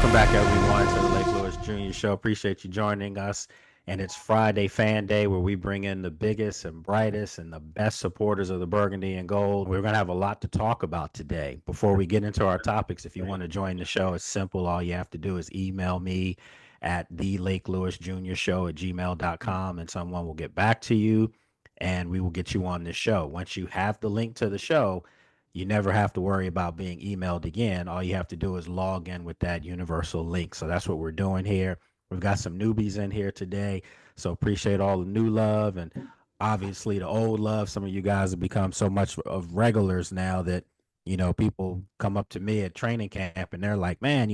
Welcome back, everyone, to the Lake Lewis Jr. Show. Appreciate you joining us. And it's Friday Fan Day, where we bring in the biggest and brightest and the best supporters of the Burgundy and Gold. We're going to have a lot to talk about today. Before we get into our topics, if you want to join the show, it's simple. All you have to do is email me at the Lake Lewis Jr. Show at gmail.com, and someone will get back to you, and we will get you on the show. Once you have the link to the show, you never have to worry about being emailed again. All you have to do is log in with that universal link. So that's what we're doing here. We've got some newbies in here today. So appreciate all the new love and obviously the old love. Some of you guys have become so much of regulars now that, people come up to me at training camp and they're like, man,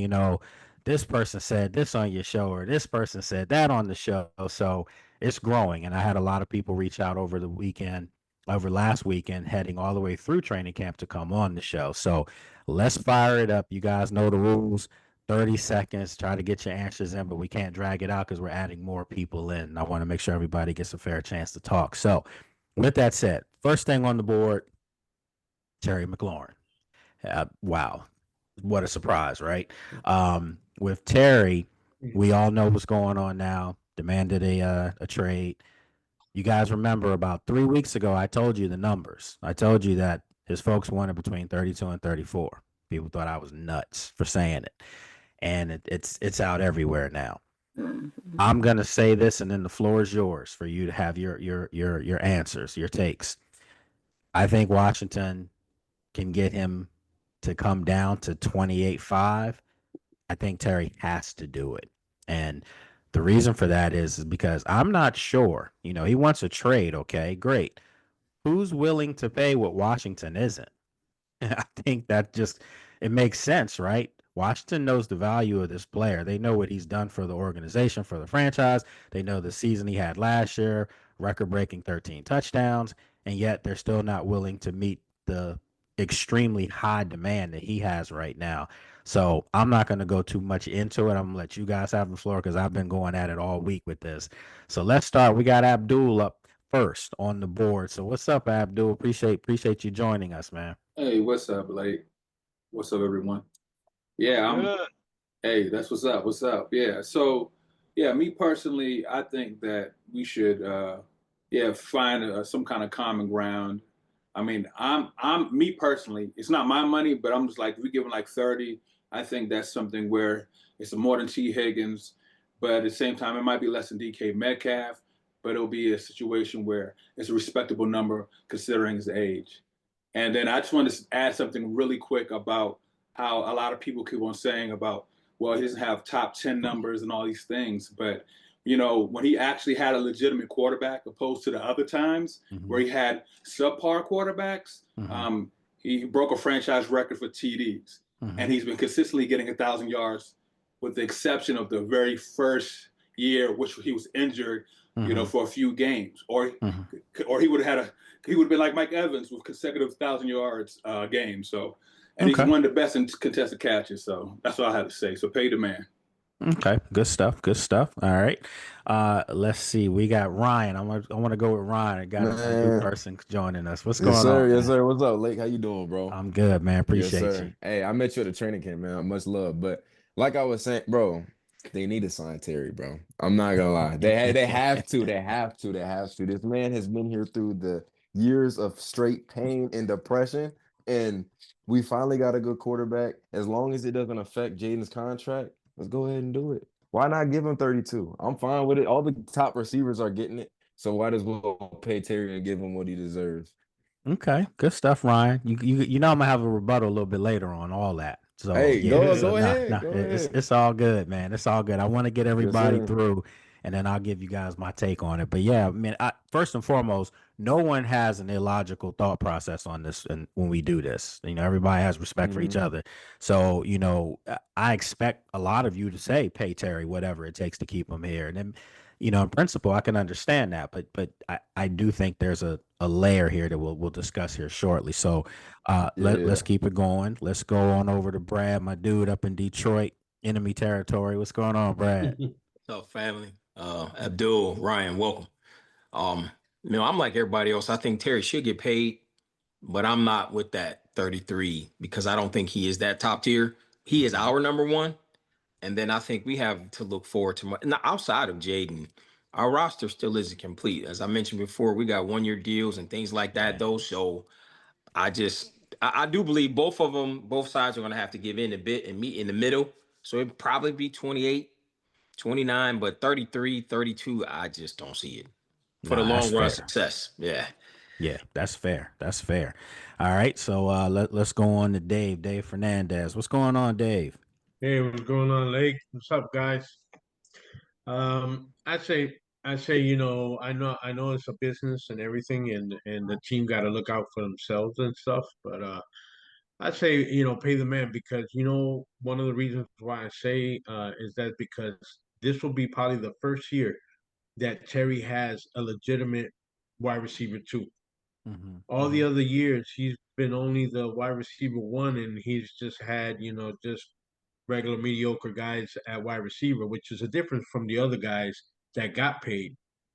this person said this on your show or this person said that on the show. So it's growing. And I had a lot of people reach out over last weekend, heading all the way through training camp to come on the show. So let's fire it up. You guys know the rules. 30 seconds, try to get your answers in, but we can't drag it out because we're adding more people in. And I want to make sure everybody gets a fair chance to talk. So with that said, first thing on the board, Terry McLaurin. Wow. What a surprise, right? With Terry, we all know what's going on now. Demanded a trade. You guys remember about 3 weeks ago, I told you the numbers. I told you that his folks wanted between 32 and 34. People thought I was nuts for saying it. And it's out everywhere now. I'm gonna say this, and then the floor is yours for you to have your answers, your takes. I think Washington can get him to come down to 28.5. I think Terry has to do it. And the reason for that is because I'm not sure. He wants a trade. Okay, great. Who's willing to pay what Washington isn't? I think it makes sense, right? Washington knows the value of this player. They know what he's done for the organization, for the franchise. They know the season he had last year, record-breaking 13 touchdowns, and yet they're still not willing to meet the extremely high demand that he has right now. So I'm not going to go too much into it. I'm going to let you guys have the floor because I've been going at it all week with this. So let's start. We got Abdul up first on the board. So what's up, Abdul? Appreciate you joining us, man. Hey, what's up, Blake? What's up, everyone? Yeah, hey, that's what's up. What's up? Yeah. So, yeah, me personally, I think that we should, find some kind of common ground. I mean, I'm me personally. It's not my money, but I'm just like, if we give him like 30, I think that's something where it's more than T. Higgins, but at the same time, it might be less than DK Metcalf, but it'll be a situation where it's a respectable number considering his age. And then I just want to add something really quick about how a lot of people keep on saying about, well, he doesn't have top 10 numbers and all these things. But, when he actually had a legitimate quarterback opposed to the other times where he had subpar quarterbacks, he broke a franchise record for TDs. And he's been consistently getting 1,000 yards with the exception of the very first year, which he was injured, for a few games. Or he would have been like Mike Evans with consecutive 1,000 yards games. So, and he's one of the best in contested catches. So that's what I have to say. So pay the man. Okay, good stuff. Good stuff. All right. Let's see. We got Ryan. I want to go with Ryan. I got a new person joining us. What's going on? Yes, sir. What's up, Lake? How you doing, bro? I'm good, man. Appreciate Yes, sir. you. Hey, I met you at the training camp, man. Much love. But like I was saying, bro, they need to sign Terry, bro. I'm not gonna lie. They have to. They have to. They have to. This man has been here through the years of straight pain and depression, and we finally got a good quarterback. As long as it doesn't affect Jaden's contract, let's go ahead and do it. Why not give him 32? I'm fine with it. All the top receivers are getting it, so why does we'll pay Terry and give him what he deserves? Okay, good stuff, Ryan. You know I'm gonna have a rebuttal a little bit later on all that. So Hey, yeah, so go ahead. Go ahead. it's all good, man. It's all good. I want to get Yes, everybody sir. through, and then I'll give you guys my take on it. But yeah, I mean, first and foremost, no one has an illogical thought process on this, and when we do this, everybody has respect for each other. So I expect a lot of you to say, "Pay Terry whatever it takes to keep him here," and then. In principle, I can understand that, but I do think there's a layer here that we'll discuss here shortly. So let's keep it going. Let's go on over to Brad, my dude up in Detroit, enemy territory. What's going on, Brad? What's up, family? Abdul, Ryan, welcome. I'm like everybody else. I think Terry should get paid, but I'm not with that 33 because I don't think he is that top tier. He is our number one. And then I think we have to look forward to now, outside of Jaden, our roster still isn't complete. As I mentioned before, we got 1-year deals and things like that, though. So I do believe both sides are going to have to give in a bit and meet in the middle. So it'd probably be 28, 29, but 33, 32, I just don't see it for the long run success. Yeah. Yeah, that's fair. That's fair. All right, so let's go on to Dave Fernandez. What's going on, Dave? Hey, what's going on, Lake? What's up, guys? I'd say, I know it's a business and everything, and the team got to look out for themselves and stuff. But I'd say, pay the man because one of the reasons why I say is that because this will be probably the first year that Terry has a legitimate wide receiver too. All the other years, he's been only the wide receiver one, and he's just had, just regular mediocre guys at wide receiver, which is a difference from the other guys that got paid.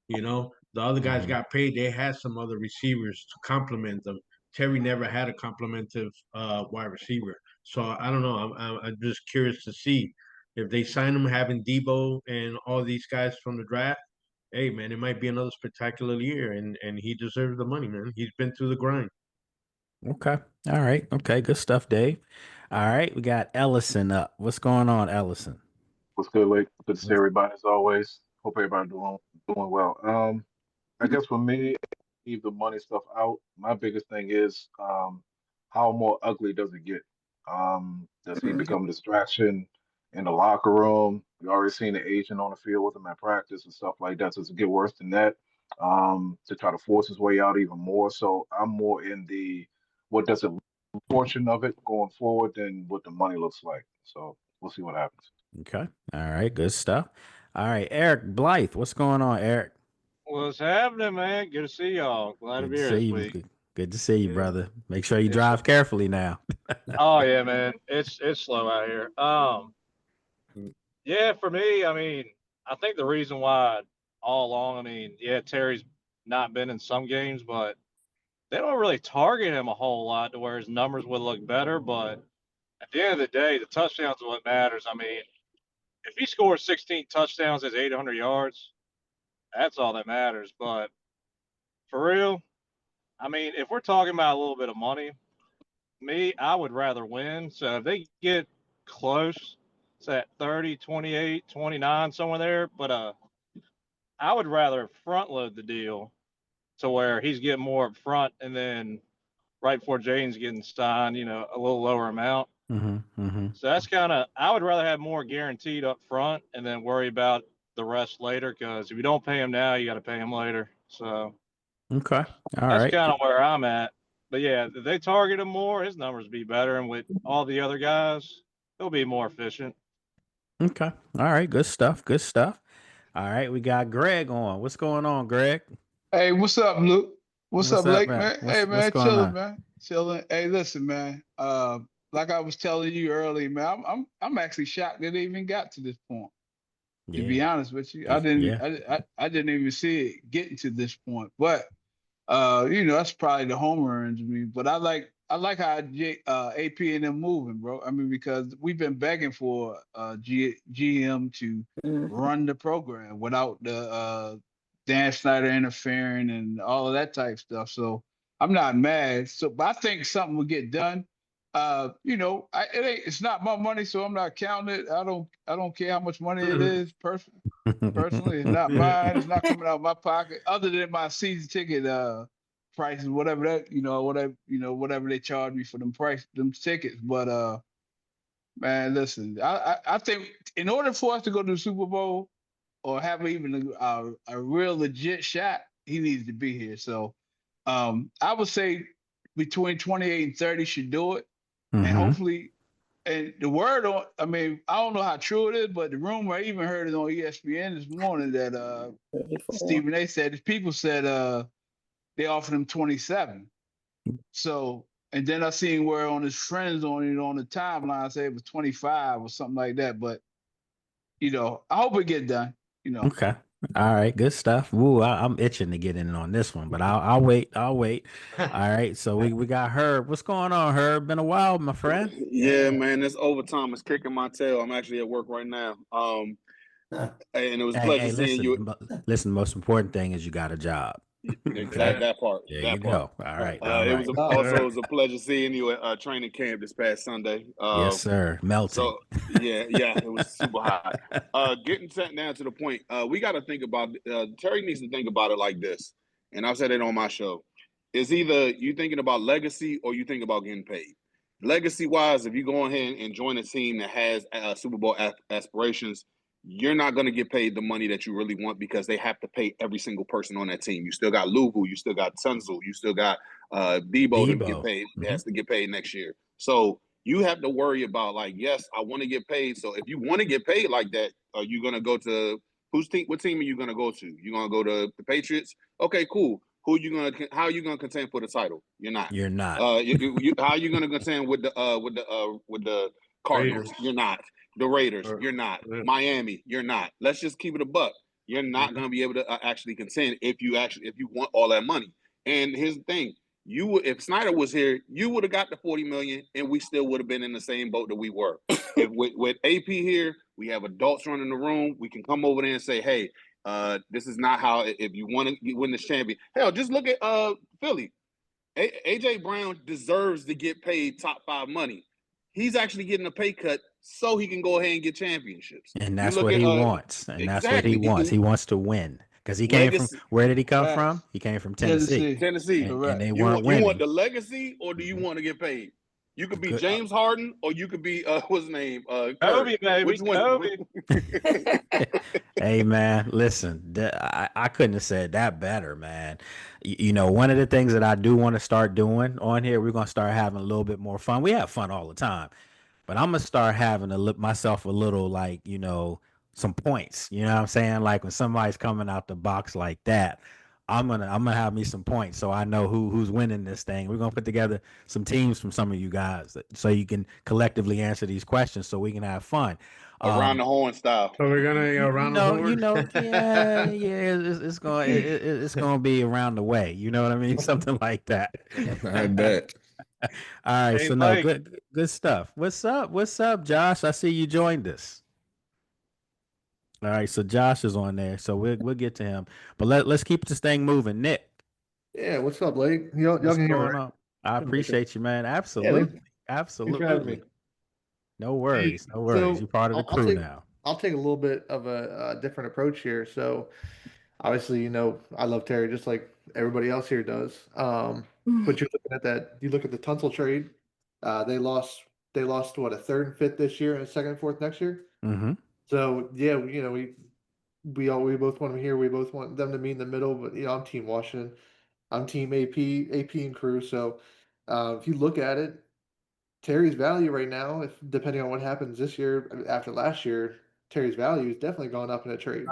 The other guys got paid. They had some other receivers to complement them. Terry never had a complementive wide receiver. So I don't know. I'm just curious to see if they sign him having Debo and all these guys from the draft. Hey man, it might be another spectacular year, and he deserves the money, man. He's been through the grind. Okay. All right. Okay. Good stuff, Dave. All right. We got Ellison up. What's going on, Ellison? What's good, Lake? Good to see everybody as always. Hope everybody doing well. I guess for me, leave the money stuff out. My biggest thing is how more ugly does it get? Does he become a distraction in the locker room? We already seen the agent on the field with him at practice and stuff like that. Does it get worse than that? To try to force his way out even more. So I'm more in the what does it portion of it going forward than what the money looks like. So we'll see what happens. Okay. All right. Good stuff. All right. Eric Blythe. What's going on, Eric? What's happening, man? Good to see y'all. Glad to Good be to here see this you. week. Good to see you, Yeah. brother. Make sure you Yes, drive sir. carefully now. Oh yeah, man. It's slow out here. Yeah, for me, I mean, I think the reason why all along, I mean, yeah, Terry's not been in some games, but they don't really target him a whole lot to where his numbers would look better. But at the end of the day, the touchdowns are what matters. I mean, if he scores 16 touchdowns, has 800 yards, that's all that matters. But for real, I mean, if we're talking about a little bit of money, I would rather win. So if they get close, it's at 30, 28, 29, somewhere there. But I would rather front load the deal to where he's getting more up front and then right before Jaden's getting signed, a little lower amount. So that's I would rather have more guaranteed up front and then worry about the rest later. Because if you don't pay him now, you got to pay him later. So Okay. All that's right. kind of where I'm at. But yeah, if they target him more, his numbers be better, and with all the other guys, he'll be more efficient. Okay. All right. Good stuff. Good stuff. All right. We got Greg on. What's going on, Greg? Hey, what's up, Luke? What's up, up, Lake, man? man? What's Hey, man, going chilling, on? man, chilling. Hey, listen, man. Like I was telling you earlier, man, I'm actually shocked that it even got to this point. To be Yeah. honest with you, I didn't, Yeah. I didn't even see it getting to this point. But that's probably the homer in me. But I like how AP and them moving, bro. I mean, because we've been begging for GM to run the program without the Dan Snyder interfering and all of that type stuff. So I'm not mad. So, but I think something will get done. It's not my money, so I'm not counting it. I don't care how much money it is. Personally, it's not mine. It's not coming out of my pocket, other than my season ticket prices, whatever whatever they charge me for them tickets. But man, listen, I think in order for us to go to the Super Bowl or have even a real legit shot, he needs to be here. So I would say between 28 and 30 should do it, and hopefully. And the word on, I mean, I don't know how true it is, but the rumor, I even heard it on ESPN this morning that Stephen A. said, people said they offered him 27. So, and then I seen where on his friends on the timeline say it was 25 or something like that. But, I hope it get done, Okay. All right, good stuff. Woo, I'm itching to get in on this one, but I'll wait. I'll wait. All right, so we got Herb. What's going on, Herb? Been a while, my friend. Yeah, man, this overtime is kicking my tail. I'm actually at work right now. And it was a Hey, pleasure seeing you. listen. The most important thing is you got a job. Exact that part. There you That part. go. All right, all It right. was also it was a pleasure seeing you at training camp this past Sunday. Yes, sir. Melting. So yeah, it was super hot. Getting sent down to the point, we got to think about. Terry needs to think about it like this, and I've said it on my show. It's either you thinking about legacy or you think about getting paid. Legacy wise, if you go ahead and join a team that has Super Bowl aspirations, you're not going to get paid the money that you really want because they have to pay every single person on that team. You still got Luvu, you still got Tunzel, you still got Debo to get paid. Has to get paid next year. So you have to worry about like, yes, I want to get paid. So if you want to get paid like that, are you going to go to whose team? What team are you going to go to? You going to go to the Patriots? Okay, cool. How are you gonna contend for the title? You're not. You're not. How are you gonna contend with the Cardinals? Raiders. You're not. The Raiders. You're not. Yeah. Miami. You're not. Let's just keep it a buck. You're not gonna be able to actually contend if you want all that money. And here's the thing: if Snyder was here, you would have got the $40 million, and we still would have been in the same boat that we were. If with AP here, we have adults running the room. We can come over there and say, hey. This is not how. If you want to win this champion, hell, just look at Philly. AJ Brown deserves to get paid top 5 money. He's actually getting a pay cut so he can go ahead and get championships. And that's what he wants. And that's what he wants. He wants to win because he came from. Where did he come from? He came from Tennessee. Tennessee. And they weren't winning. You want the legacy, or do you want to get paid? You could be James Harden, or you could be what's his name? Kobe, baby. Which one? Kobe. Hey man, listen, I couldn't have said that better, man. You know, one of the things that I do want to start doing on here, we're gonna start having a little bit more fun. We have fun all the time, but I'm gonna start having myself a little like, you know, some points. You know what I'm saying? Like when somebody's coming out the box like that, I'm gonna have me some points so I know who's winning this thing. We're gonna put together some teams from some of you guys so you can collectively answer these questions so we can have fun. Around the horn style. So we're gonna go around the horn. You know, yeah, it's gonna be around the way. You know what I mean? Something like that. I bet. All right, so no, good stuff. What's up, Josh? I see you joined us. All right, so Josh is on there, so we'll get to him. But let's keep this thing moving. Nick. Yeah, what's up, Blake? Y'all can hear me. I appreciate you, man. Absolutely. Absolutely. No worries. No worries. So, You're part of the crew now. I'll take a little bit of a different approach here. So obviously, you know, I love Terry just like everybody else here does. But you're looking at that. You look at the Tunsil trade. They lost what, a third and fifth this year and a second and fourth next year. Mm-hmm. So yeah, you know, we both want them here. We both want them to meet in the middle. But you know, I'm Team Washington. I'm Team AP and crew. So if you look at it, Terry's value right now, if depending on what happens this year after last year, Terry's value is definitely gone up in a trade.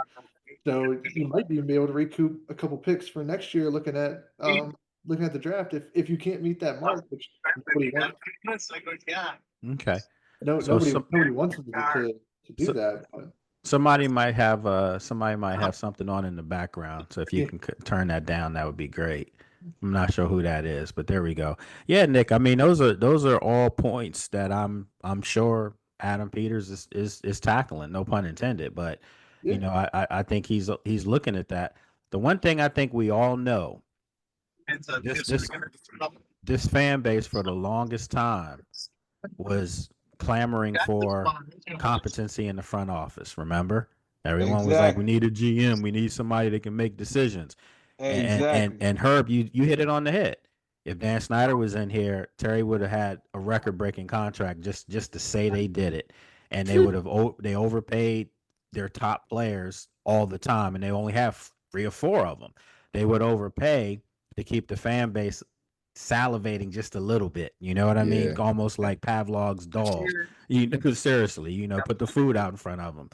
So you might even be able to recoup a couple picks for next year. Looking at the draft, if you can't meet that mark, which nobody wants. Okay. Nobody wants to do that. But. Somebody might have something on in the background. So if you can turn that down, that would be great. I'm not sure who that is, but there we go. Yeah, Nick. I mean, those are all points that I'm sure Adam Peters is tackling. No pun intended. But you know, I think he's looking at that. The one thing I think we all know, this fan base for the longest time was clamoring for competency in the front office. Remember, everyone was like, "We need a GM. We need somebody that can make decisions." And Herb, you hit it on the head. If Dan Snyder was in here, Terry would have had a record-breaking contract just to say they did it, and they would have they overpaid their top players all the time, and they only have 3 or 4 of them. They would overpay to keep the fan base salivating just a little bit. You know what I mean? Almost like Pavlov's dogs. Seriously, you know, put the food out in front of them.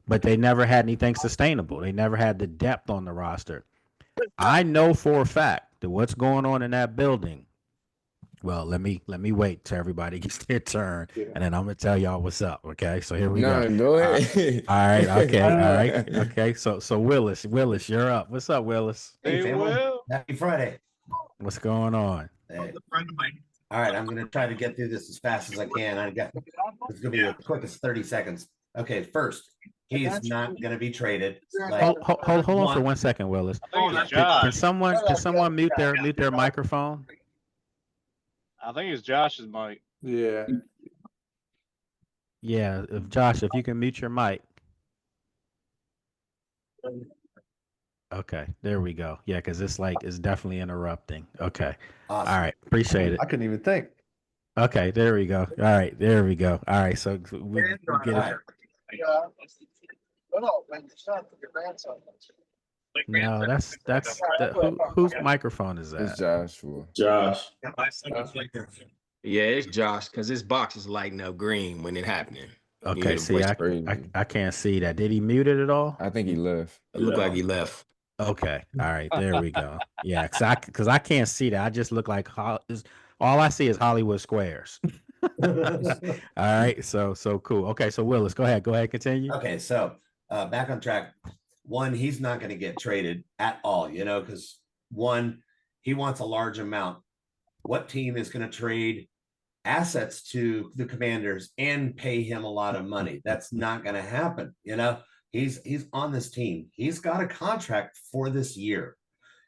But they never had anything sustainable. They never had the depth on the roster. I know for a fact that what's going on in that building Well, let me wait till everybody gets their turn, Yeah. and then I'm gonna tell y'all what's up. Okay, so here we No, go. go All right, ahead. all right, okay, all right, okay. So Willis, you're up. What's up, Willis? Hey, family. Will. Happy Friday. What's going on? Hey. All right, I'm going to try to get through this as fast as I can. It's going to be the quickest 30 seconds. Okay, first, he is not going to be traded. Hold on for 1 second, Willis. I think it's Can Josh. someone mute their microphone? I think it's Josh's mic. Yeah. Yeah, if Josh, if you can mute your mic. Okay, there we go. Yeah, because it's definitely interrupting. Okay. Awesome. All right, appreciate it. I couldn't even think. Okay, there we go. All right, there we go. All right, so we get it. No, whose microphone is It's that? Joshua. Josh. Yeah, it's Josh, because his box is lighting up green when it happening. You Okay, hear the see, voice. I can't see that. Did he mute it at all? I think he left. It looked like he left. Okay, all right, there we go. Yeah, because I can't see that. I just look like all I see is Hollywood Squares. All right, so cool. Okay, so Willis, go ahead, continue. Okay, so back on track. One, he's not going to get traded at all, because one, he wants a large amount. What team is going to trade assets to the Commanders and pay him a lot of money? That's not going to happen. He's on this team. He's got a contract for this year.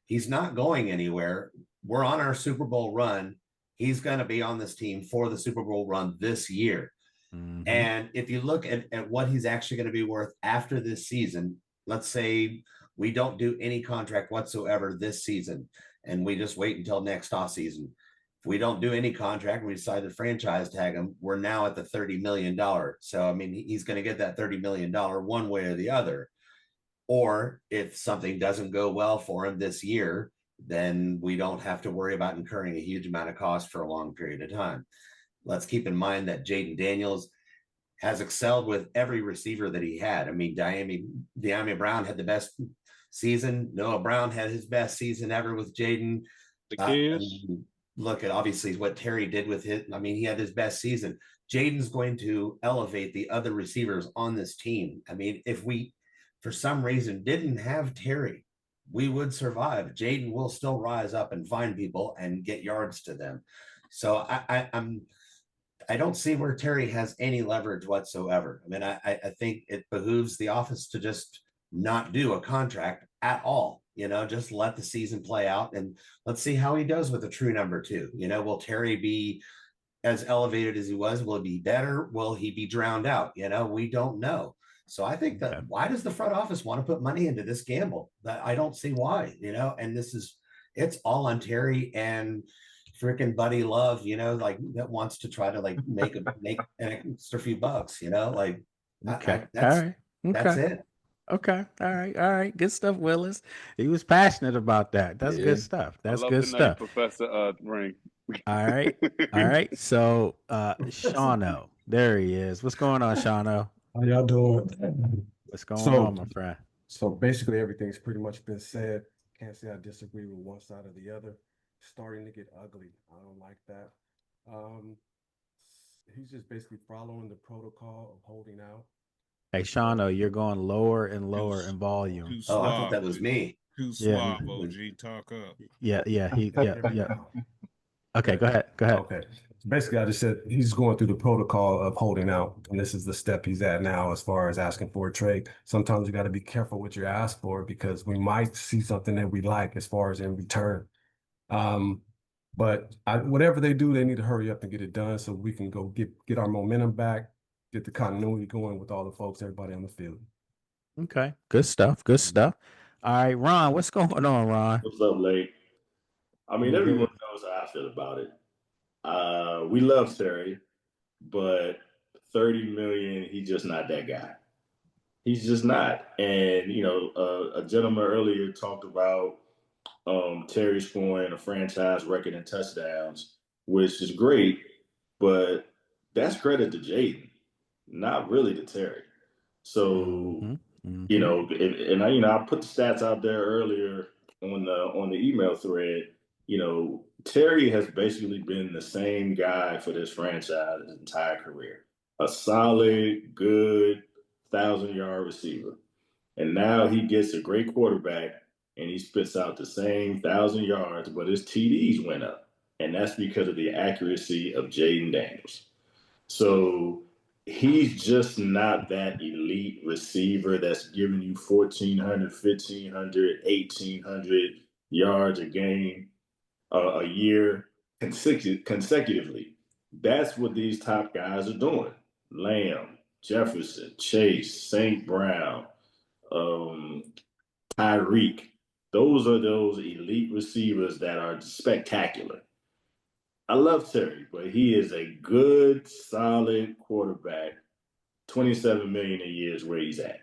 He's not going anywhere. We're on our Super Bowl run. He's going to be on this team for the Super Bowl run this year. Mm-hmm. And if you look at what he's actually going to be worth after this season, let's say we don't do any contract whatsoever this season, and we just wait until next offseason. If we don't do any contract, we decide to franchise tag him, we're now at the $30 million. So, I mean, he's going to get that $30 million one way or the other. Or if something doesn't go well for him this year, then we don't have to worry about incurring a huge amount of cost for a long period of time. Let's keep in mind that Jaden Daniels has excelled with every receiver that he had. I mean, Dyami Brown had the best season. Noah Brown had his best season ever with Jaden. Look at obviously what Terry did with it. I mean, he had his best season. Jaden's going to elevate the other receivers on this team. I mean, if we, for some reason, didn't have Terry, we would survive. Jaden will still rise up and find people and get yards to them. So I don't see where Terry has any leverage whatsoever. I mean, I think it behooves the office to just not do a contract at all. Just let the season play out and let's see how he does with a true number 2. Will Terry be as elevated as he was? Will he be better? Will he be drowned out? We don't know. So I think that why does the front office want to put money into this gamble? That I don't see why, and it's all on Terry and freaking Buddy Love, that wants to try to make an extra few bucks, that's it. Okay. All right. Good stuff, Willis. He was passionate about that. That's good stuff. That's good stuff. Professor Ring. All right. So Shauno, there he is. What's going on, Shauno? How y'all doing? What's going on, my friend? So basically everything's pretty much been said. Can't say I disagree with one side or the other. Starting to get ugly. I don't like that. He's just basically following the protocol of holding out. Hey, Shauno, you're going lower and lower in volume. Oh, I thought that was me. Too suave, OG. Talk up. Yeah. Okay, go ahead. Okay. Basically, I just said he's going through the protocol of holding out, and this is the step he's at now as far as asking for a trade. Sometimes you got to be careful what you ask for because we might see something that we like as far as in return. But whatever they do, they need to hurry up and get it done so we can go get our momentum back, get the continuity going with all the folks, everybody on the field. Okay, good stuff. All right, Ron, what's going on, Ron? What's up, Lake? I mean, everyone knows how I feel about it. We love Terry, but 30 million, he's just not that guy. He's just not. And, a gentleman earlier talked about Terry scoring a franchise record in touchdowns, which is great, but that's credit to Jaden, not really to Terry. So, I put the stats out there earlier on the email thread. Terry has basically been the same guy for this franchise his entire career. A solid, good 1,000-yard receiver. And now he gets a great quarterback and he spits out the same 1,000 yards, but his TDs went up. And that's because of the accuracy of Jaden Daniels. So he's just not that elite receiver that's giving you 1,400, 1,500, 1,800 yards a game, a year consecutively. That's what these top guys are doing. Lamb, Jefferson, Chase, St. Brown, Tyreek. Those are those elite receivers that are spectacular. I love Terry, but he is a good, solid quarterback. $27 million a year is where he's at.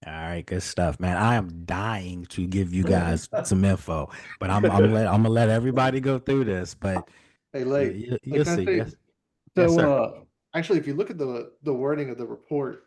All right, good stuff, man. I am dying to give you guys some info, but I'm gonna let everybody go through this. But Hey, Lake, you'll can I see. say, Yes, so sir. actually, if you look at the wording of the report,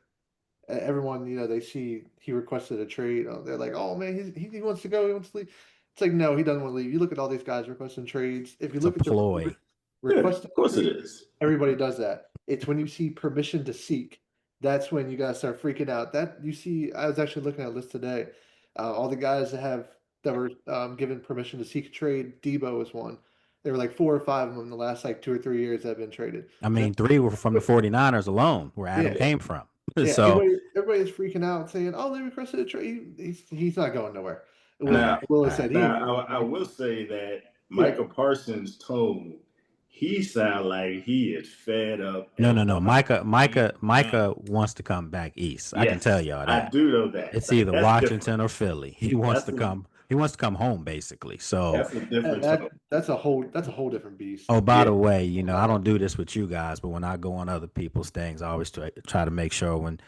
everyone, they see he requested a trade. They're like, oh man, he wants to go, he wants to leave. It's like, no, he doesn't want to leave. You look at all these guys requesting trades. If you It's a look at the ploy. request, of course it is. everybody does that. It's when you see permission to seek, that's when you guys start freaking out. That you see, I was actually looking at a list today. All the guys that were given permission to seek a trade. Debo is one. There were like 4 or 5 of them in the last like 2 or 3 years that have been traded. I mean, 3 were from the 49ers alone, where Adam came from. Yeah, So everybody's freaking out saying, "Oh, they requested a trade. He's not going nowhere." Now, Willis said I will say that Micah Parsons' tone, he sound like he is fed up. No. Micah wants to come back east. Yes, I can tell y'all that. I do know that. It's either Washington or Philly. He wants to come. He wants to come home, basically. So that's a different. That's a whole different beast. Oh, by the way, I don't do this with you guys, but when I go on other people's things, I always try to make sure when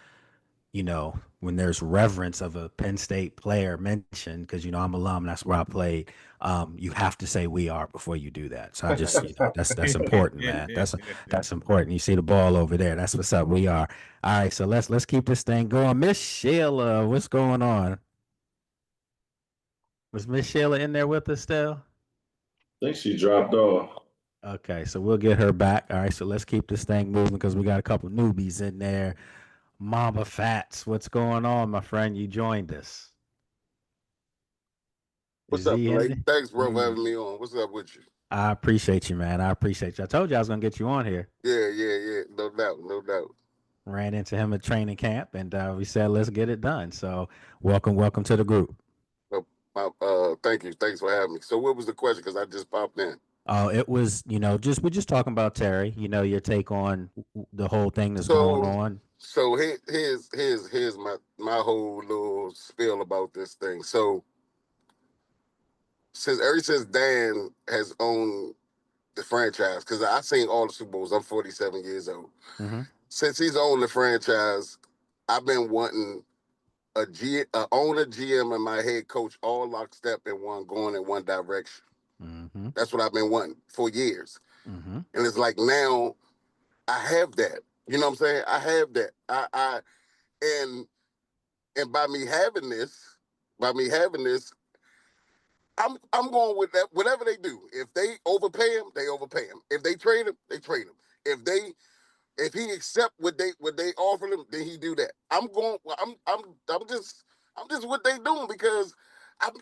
there's reverence of a Penn State player mentioned, because I'm alum, that's where I played. You have to say "we are" before you do that. So I just that's important, man. That's important. You see the ball over there. That's what's up. We are. All right. So let's keep this thing going. Miss Sheila, what's going on? Was Miss Sheila in there with us still? I think she dropped off. Okay, so we'll get her back. All right, so let's keep this thing moving because we got a couple newbies in there. Mama Fats, what's going on, my friend? You joined us. What's up, Blake? Thanks, bro, for having me on. What's up with you? I appreciate you, man. I appreciate you. I told you I was going to get you on here. Yeah. No doubt. Ran into him at training camp, and we said, let's get it done. So welcome to the group. Thank you. Thanks for having me. So what was the question? Because I just popped in. It was, we're just talking about Terry, your take on the whole thing that's going on. So here's my whole little spiel about this thing. So ever since Dan has owned the franchise, because I've seen all the Super Bowls. I'm 47 years old. Mm-hmm. Since he's owned the franchise, I've been wanting a owner, GM, and my head coach all lockstep in going in one direction. Mm-hmm. That's what I've been wanting for years. Mm-hmm. And it's like now I have that. You know what I'm saying? I have that. And by me having this, I'm going with that. Whatever they do, if they overpay him, they overpay him. If they trade him, they trade him. If he accept what they offer him, then he do that. I'm just what they doing because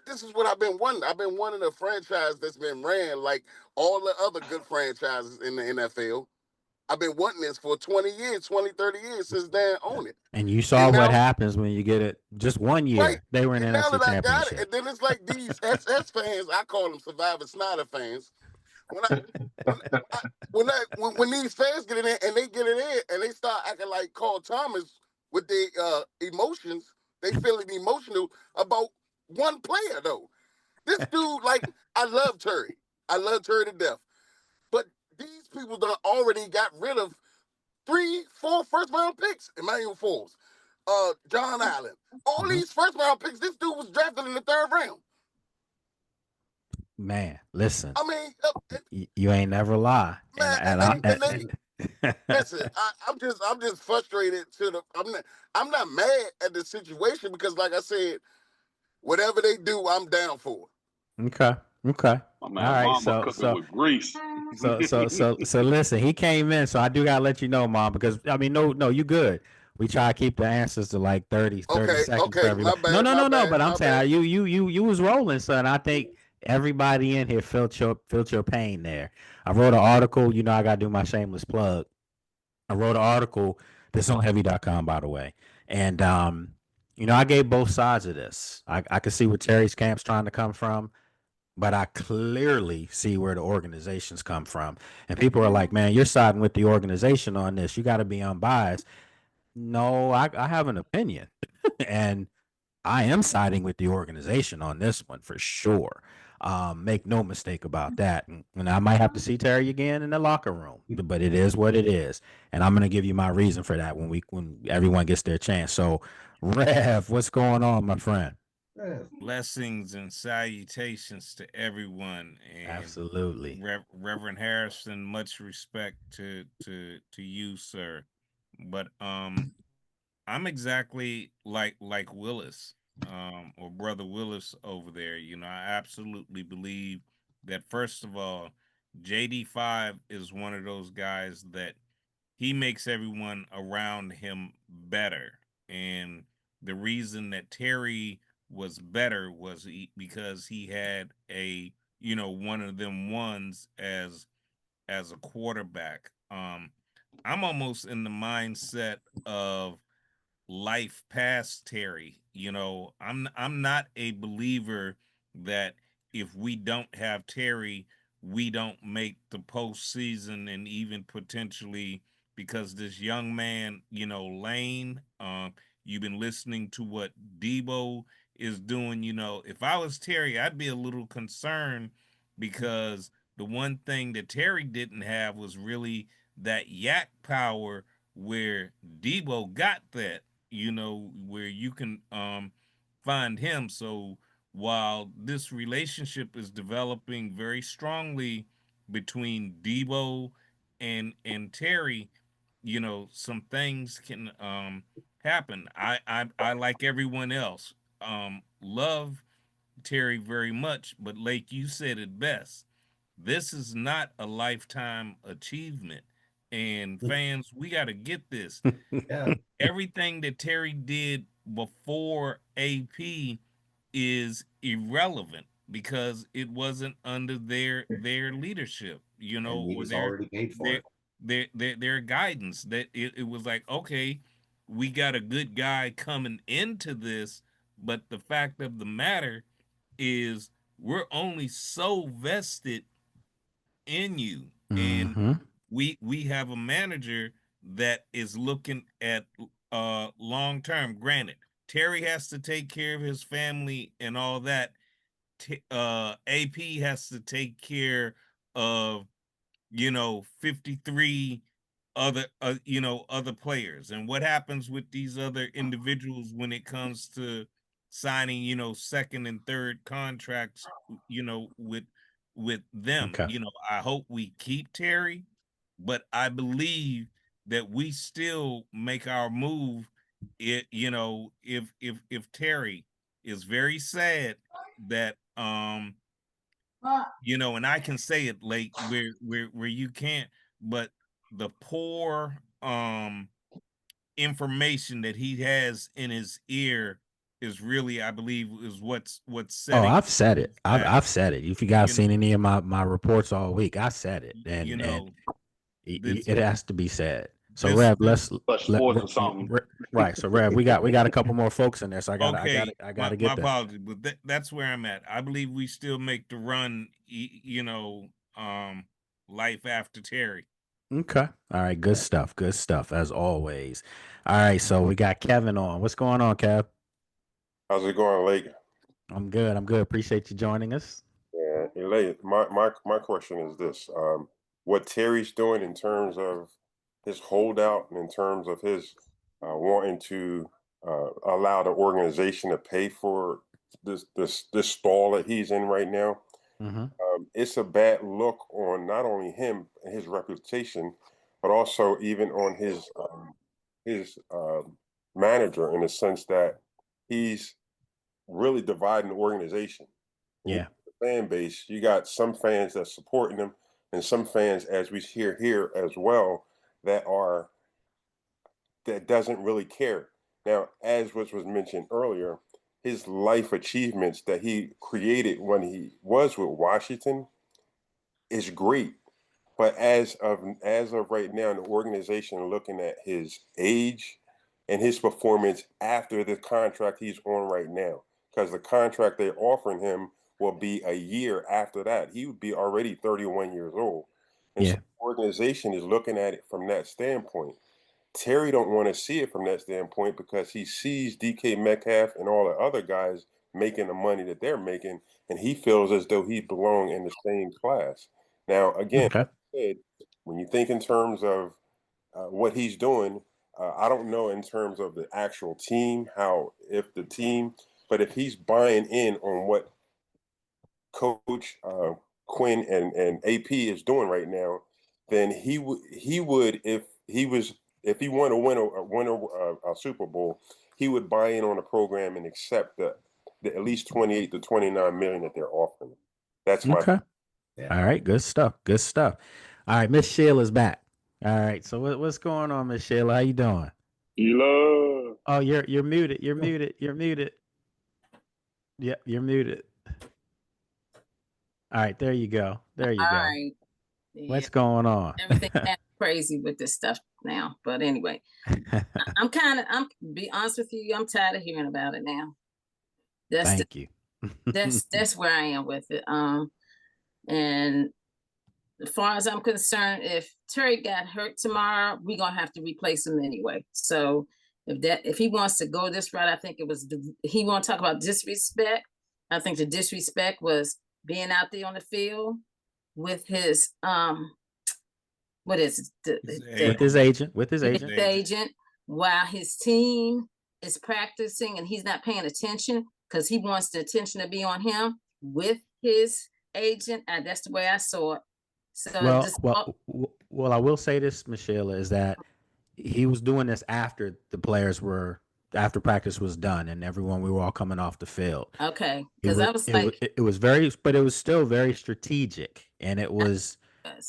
this is what I've been wanting. I've been wanting a franchise that's been ran like all the other good franchises in the NFL. I've been wanting this for 20 years, 20, 30 years since Dan owned it. And you saw what happens when you get it just 1 year. Right. They were in and NFC now that I got Championship. it, and then it's like these SS fans, I call them Survivor Snyder fans. When these fans get in there and they get in there and they start acting like Carl Thomas with their emotions, they feeling emotional about one player though. This dude, I love Terry. I love Terry to death. But these people done already got rid of 3, 4 first-round picks, and not even 4s. John Allen. All these first-round picks, this dude was drafted in the 3rd round. Man, listen. I mean, you ain't never lie. Man, listen, I'm just frustrated I'm not mad at the situation because, like I said, whatever they do, I'm down for. Okay. My All man right, Mamba cooking with grease. so listen, he came in, so I do gotta let you know, Mom, because I mean, no, you good. We try to keep the answers to like 30 Okay, seconds for okay, my everybody. No, bad, no, my no, no. bad, But I'm my saying bad. you was rolling, son. I think everybody in here felt your pain there. I wrote an article. You know, I gotta do my shameless plug. I wrote an article that's on heavy.com, by the way. And you know, I gave both sides of this. I could see where Terry's camp's trying to come from, but I clearly see where the organizations come from. And people are like, man, you're siding with the organization on this. You got to be unbiased. No, I have an opinion. And I am siding with the organization on this one for sure. Make no mistake about that. And I might have to see Terry again in the locker room, but it is what it is. And I'm gonna give you my reason for that when everyone gets their chance. So, Rev, what's going on, my friend? Blessings and salutations to everyone, and Absolutely. Reverend Harrison, much respect to you, sir. But I'm exactly like Willis, or Brother Willis over there. You know, I absolutely believe that first of all, JD5 is one of those guys that he makes everyone around him better. And the reason that Terry was better was because he had a, you know, one of them ones as a quarterback. I'm almost in the mindset of life past Terry. You know, I'm not a believer that if we don't have Terry, we don't make the postseason, and even potentially because this young man, you know, Lane, you've been listening to what Debo is doing. You know, if I was Terry, I'd be a little concerned because the one thing that Terry didn't have was really that yak power where Debo got that, you know, where you can find him. So while this relationship is developing very strongly between Debo and Terry, you know, some things can happen. I like everyone else. Love Terry very much, but like you said it best, this is not a lifetime achievement. And fans, we got to get this. Yeah. Everything that Terry did before AP is irrelevant because it wasn't under their leadership, you know, And he or was already paid for their it. their guidance. That it was like, okay, we got a good guy coming into this, but the fact of the matter is we're only so vested in you, and Mm-hmm. we have a manager that is looking at long term. Granted, Terry has to take care of his family and all that. AP has to take care of, you know, 53 other you know, other players, and what happens with these other individuals when it comes to signing, you know, second and third contracts, you know, with them. Okay. You know, I hope we keep Terry, but I believe that we still make our move. It, you know, if Terry is very sad that you know, and I can say it like where you can't, but the poor information that he has in his ear is really, I believe, is what's Oh, setting I've said it. back. I've said it. If you guys You seen any of my reports all week, I said it, you and know, this it has to be said. So this Rev, this Sports or something. right. So Rev, we got a couple more folks in there, so okay. I My gotta my get that. apologies, but that's where I'm at. I believe we still make the run. You know, life after Terry. Okay. All right. Good stuff. Good stuff as always. All right. So we got Kevin on. What's going on, Kev? How's it going, Lake? I'm good. I'm good. Appreciate you joining us. Yeah, Lake. My question is this: what Terry's doing in terms of his holdout and in terms of his wanting to allow the organization to pay for this stall that he's in right now. Mm-hmm. It's a bad look on not only him and his reputation, but also even on his manager in the sense that he's really dividing the organization. And Yeah. fan base. You got some fans that's supporting him, and some fans, as we hear here as well, that doesn't really care. Now, as was mentioned earlier, his life achievements that he created when he was with Washington is great. But as of right now, the organization looking at his age and his performance after the contract he's on right now, because the contract they're offering him will be a year after that. He would be already 31 years old. And so Yeah. the organization is looking at it from that standpoint. Terry don't want to see it from that standpoint because he sees DK Metcalf and all the other guys making the money that they're making, and he feels as though he belong in the same class. Now, again, Okay. when you think in terms of what he's doing, I don't know in terms of the actual team, but if he's buying in on what Coach Quinn and AP is doing right now, then he would if he want to win a Super Bowl, he would buy in on the program and accept the at least 28 to 29 million that they're offering. That's my Okay. All right. Good stuff. Good stuff. All right. Miss Sheila's back. All right. So what's going on, Miss Sheila? How you doing? Sheila. Oh, you're muted. You're muted. You're muted. Yep, you're muted. All right, there you go. There you All go. right. Yeah, What's going on? everything crazy with this stuff now. But anyway, I'm be honest with you, I'm tired of hearing about it now. Thank you. That's where I am with it. And as far as I'm concerned, if Terry got hurt tomorrow, we're gonna have to replace him anyway. So if he wants to go this route, I think he want to talk about disrespect. I think the disrespect was being out there on the field with his what is it? With his agent. While his team is practicing and he's not paying attention because he wants the attention to be on him with his agent. And that's the way I saw it. So well, I will say this, Michelle, is that he was doing this after after practice was done and we were all coming off the field. Okay. Because I was it was still very strategic. And it was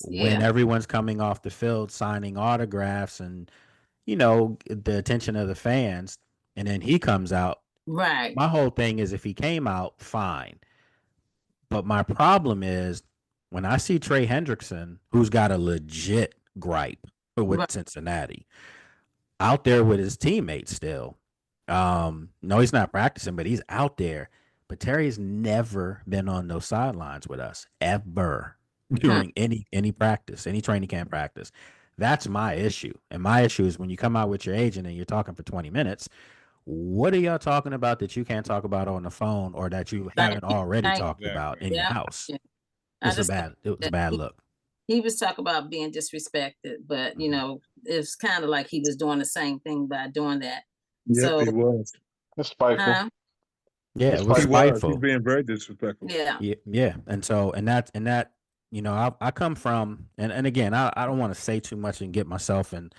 when everyone's coming off the field signing autographs and, the attention of the fans. And then he comes out. Right. My whole thing is if he came out, fine. But my problem is when I see Trey Hendrickson, who's got a legit gripe with Cincinnati, out there with his teammates still. No, he's not practicing, but he's out there. But Terry's never been on those sidelines with us ever during any practice, any training camp practice. That's my issue. And my issue is when you come out with your agent and you're talking for 20 minutes, what are y'all talking about that you can't talk about on the phone or that you haven't already talked about in your house? Yeah. It was a bad look. He was talking about being disrespected, but it's kind of like he was doing the same thing by doing that. Yeah, so, he was. That's spiteful. Yeah, it was spiteful. He's being very disrespectful. Yeah. And so that I come from and again I don't want to say too much and get myself in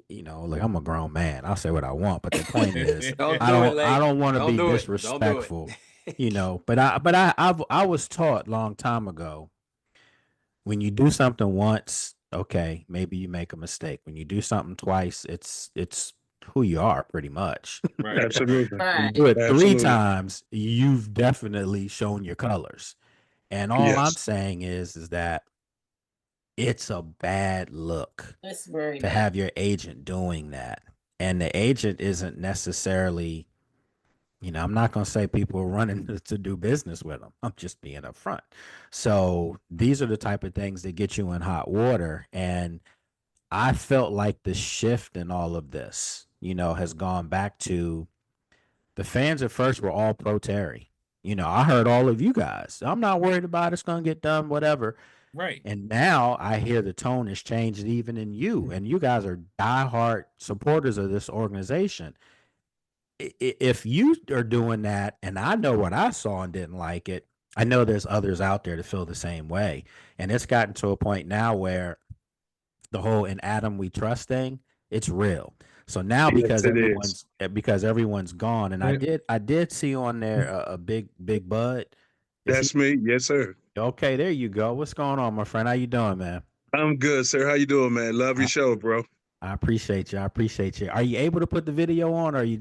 like I'm a grown man. I'll say what I want, but the point is I don't want to be disrespectful. But I was taught long time ago when you do something once, okay, maybe you make a mistake. When you do something twice, it's who you are pretty much. Right. Absolutely. When you do it three times, you've definitely shown your colors. And all I'm saying is that it's a bad look to have your agent doing that. And the agent isn't necessarily, I'm not going to say people are running to do business with them. I'm just being upfront. So these are the type of things that get you in hot water. And I felt like the shift in all of this, has gone back to the fans at first were all pro Terry. I heard all of you guys. I'm not worried about it. It's going to get done, whatever. Right. And now I hear the tone has changed even in you. And you guys are diehard supporters of this organization. If you are doing that, and I know what I saw and didn't like it, I know there's others out there that feel the same way. And it's gotten to a point now where the whole "in Adam we trust" thing, it's real. So now because everyone's gone, and I did see on there a big Bud That's me. Yes, sir. Okay, there you go. What's going on, my friend? How you doing, man? I'm good, sir. How you doing, man? Love your show, bro. I appreciate you. I appreciate you. Are you able to put the video on, or you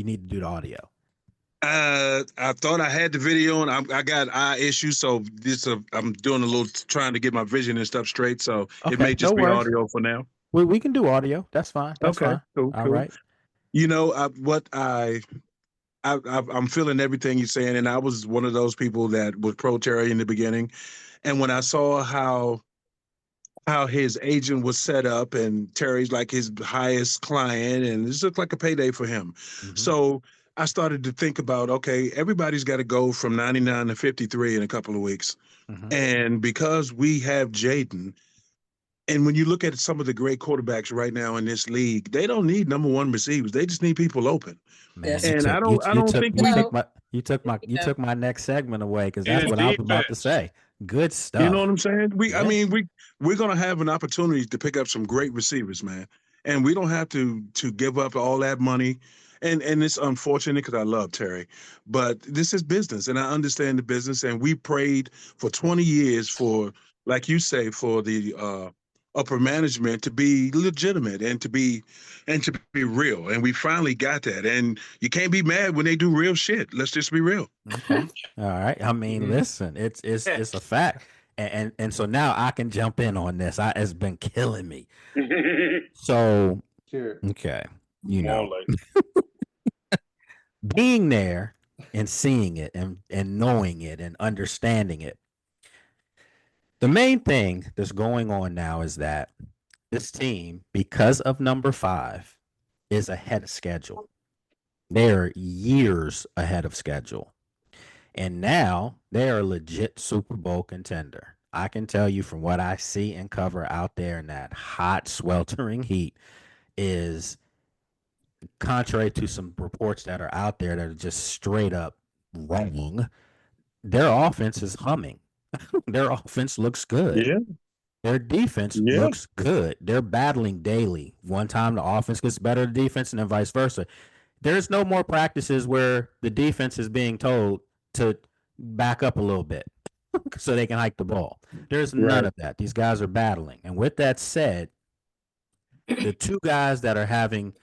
need to do the audio? I thought I had the video on. I got eye issues, so I'm doing a little trying to get my vision and stuff straight. So it may just be audio for now. We can do audio. That's fine. That's fine. Cool. All right. You know, I'm feeling everything you're saying, and I was one of those people that was pro Terry in the beginning, and when I saw how his agent was set up, and Terry's like his highest client, and this looked like a payday for him. Mm-hmm. So I started to think about, okay, everybody's got to go from 99 to 53 in a couple of weeks. Mm-hmm. And because we have Jaden, and when you look at some of the great quarterbacks right now in this league, they don't need number one receivers. They just need people open. Man, and I don't think you took my next segment away, because that's what I was about to say. Good stuff. You know what I'm saying? I mean, we're gonna have an opportunity to pick up some great receivers, man. And we don't have to give up all that money. And it's unfortunate because I love Terry, but this is business, and I understand the business. And we prayed for 20 years for, like you say, for the upper management to be legitimate and to be real. And we finally got that. And you can't be mad when they do real shit. Let's just be real. Okay. All right. I mean, listen, it's a fact. And so now I can jump in on this. It's been killing me. So, okay. You know, being there and seeing it and knowing it and understanding it. The main thing that's going on now is that this team, because of number 5, is ahead of schedule. They're years ahead of schedule. And now they are a legit Super Bowl contender. I can tell you from what I see and cover out there in that hot, sweltering heat is, contrary to some reports that are out there that are just straight up wrong, their offense is humming. Their offense looks good. Yeah. Their defense looks good. They're battling daily. One time the offense gets better than the defense, and then vice versa. There's no more practices where the defense is being told to back up a little bit so they can hike the ball. There's none of that. These guys are battling. And with that said, the two guys that are having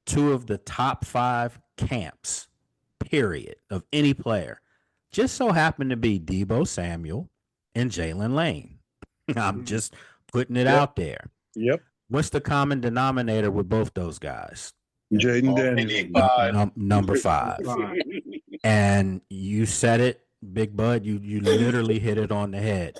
2 of the top 5 camps, period, of any player, just so happen to be Deebo Samuel and Jalen Lane. I'm just putting it out there. Yep. What's the common denominator with both those guys? Jaden Daniels. Number 5. And you said it, Big Bud. You literally hit it on the head.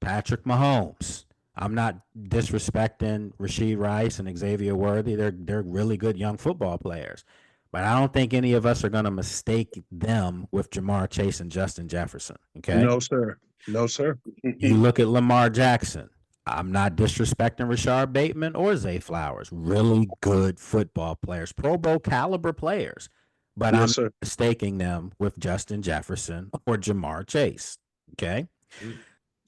Patrick Mahomes. I'm not disrespecting Rashid Rice and Xavier Worthy. They're really good young football players. But I don't think any of us are going to mistake them with Jamar Chase and Justin Jefferson. Okay? No, sir. No, sir. You look at Lamar Jackson. I'm not disrespecting Rashard Bateman or Zay Flowers. Really good football players, Pro Bowl caliber players. But I'm mistaking them with Justin Jefferson or Jamar Chase. Okay?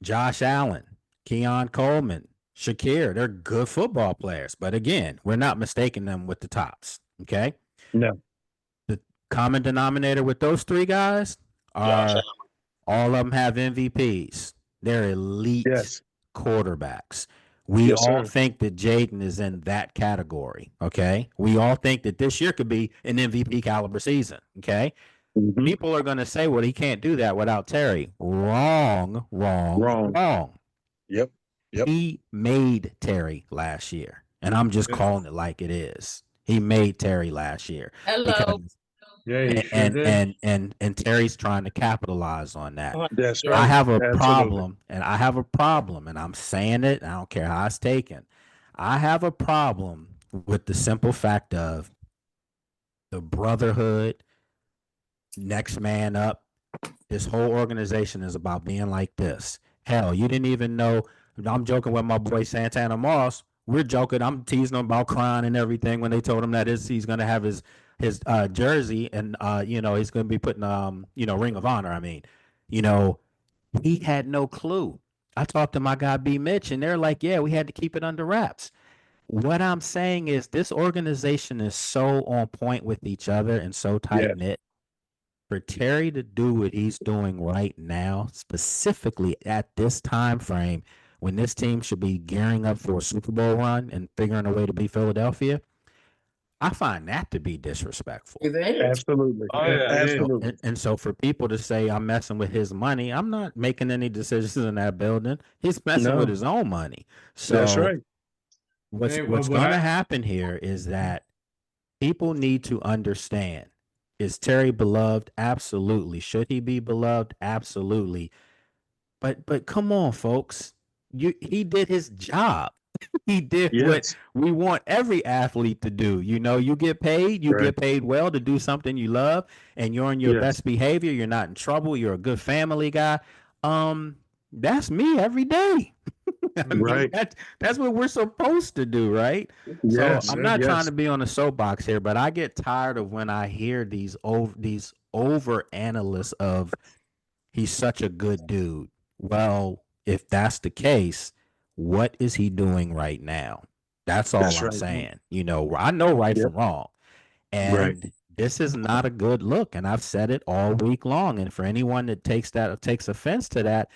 Josh Allen, Keon Coleman, Shakir, they're good football players. But again, we're not mistaking them with the tops. Okay? No. The common denominator with those 3 guys are all of them have MVPs. They're elite quarterbacks. We all think that Jaden is in that category. Okay. We all think that this year could be an MVP caliber season. Okay. People are going to say, well, he can't do that without Terry. Wrong. Yep. He made Terry last year, and I'm just calling it like it is. He made Terry last year. Hello. And Terry's trying to capitalize on that. That's right. I have a problem, and I'm saying it. I don't care how it's taken. I have a problem with the simple fact of the brotherhood, next man up. This whole organization is about being like this. Hell, you didn't even know. I'm joking with my boy Santana Moss. We're joking. I'm teasing him about crying and everything when they told him that he's going to have his jersey and he's going to be putting Ring of Honor. I mean, he had no clue. I talked to my guy B Mitch, and they're like, yeah, we had to keep it under wraps. What I'm saying is this organization is so on point with each other and so tight knit for Terry to do what he's doing right now, specifically at this time frame when this team should be gearing up for a Super Bowl run and figuring a way to beat Philadelphia, I find that to be disrespectful. Absolutely. Oh, yeah. Absolutely. And so for people to say I'm messing with his money, I'm not making any decisions in that building. He's messing with his own money. So That's right. what's Hey, what's what going to I happen here is that people need to understand, is Terry beloved? Absolutely. Should he be beloved? Absolutely. But come on, folks. He did his job. He did what Yes. we want every athlete to do. You know, you get Right. paid well to do something you love, and you're on your Yes. best behavior. You're not in trouble. You're a good family guy. That's me every day. I mean, Right. that's what we're supposed to do, right? So Yes. I'm not trying Yes. to be on a soapbox here, but I get tired of when I hear these over analysts of he's such a good dude. Well, if that's the case, what is he doing right now? That's all That's I'm right. saying. You know, I know right Yep. from wrong. Right. And this is not a good look. And I've said it all week long. And for anyone that takes offense to that,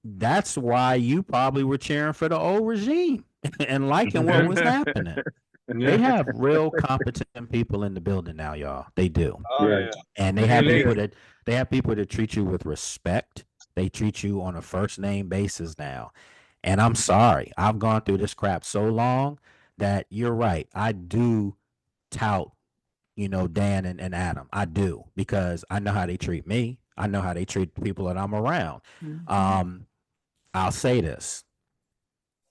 that's why you probably were cheering for the old regime and liking what was happening. They have real competent people in the building now, y'all. They do. Oh, Right. yeah. And they Hey, have Lee. people that treat you with respect. They treat you on a first name basis now. And I'm sorry, I've gone through this crap so long that you're right. I do tout, Dan and Adam. I do, because I know how they treat me. I know how they treat the people that I'm around. I'll say this.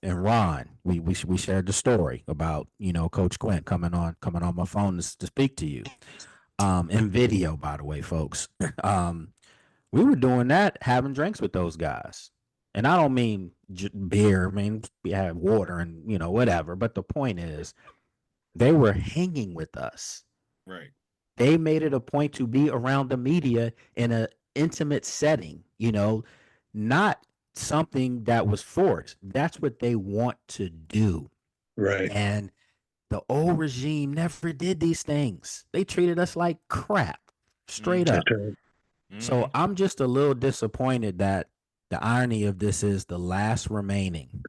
And Ron, we shared the story about, Coach Quint coming on my phone to speak to you. In video, by the way, folks. We were doing that, having drinks with those guys. And I don't mean beer. I mean, we had water and, whatever. But the point is, they were hanging with us. Right. They made it a point to be around the media in an intimate setting, not something that was forced. That's what they want to do. Right. And the old regime never did these things. They treated us like crap, straight up. That's right. So I'm just a little disappointed that the irony of this is the last remaining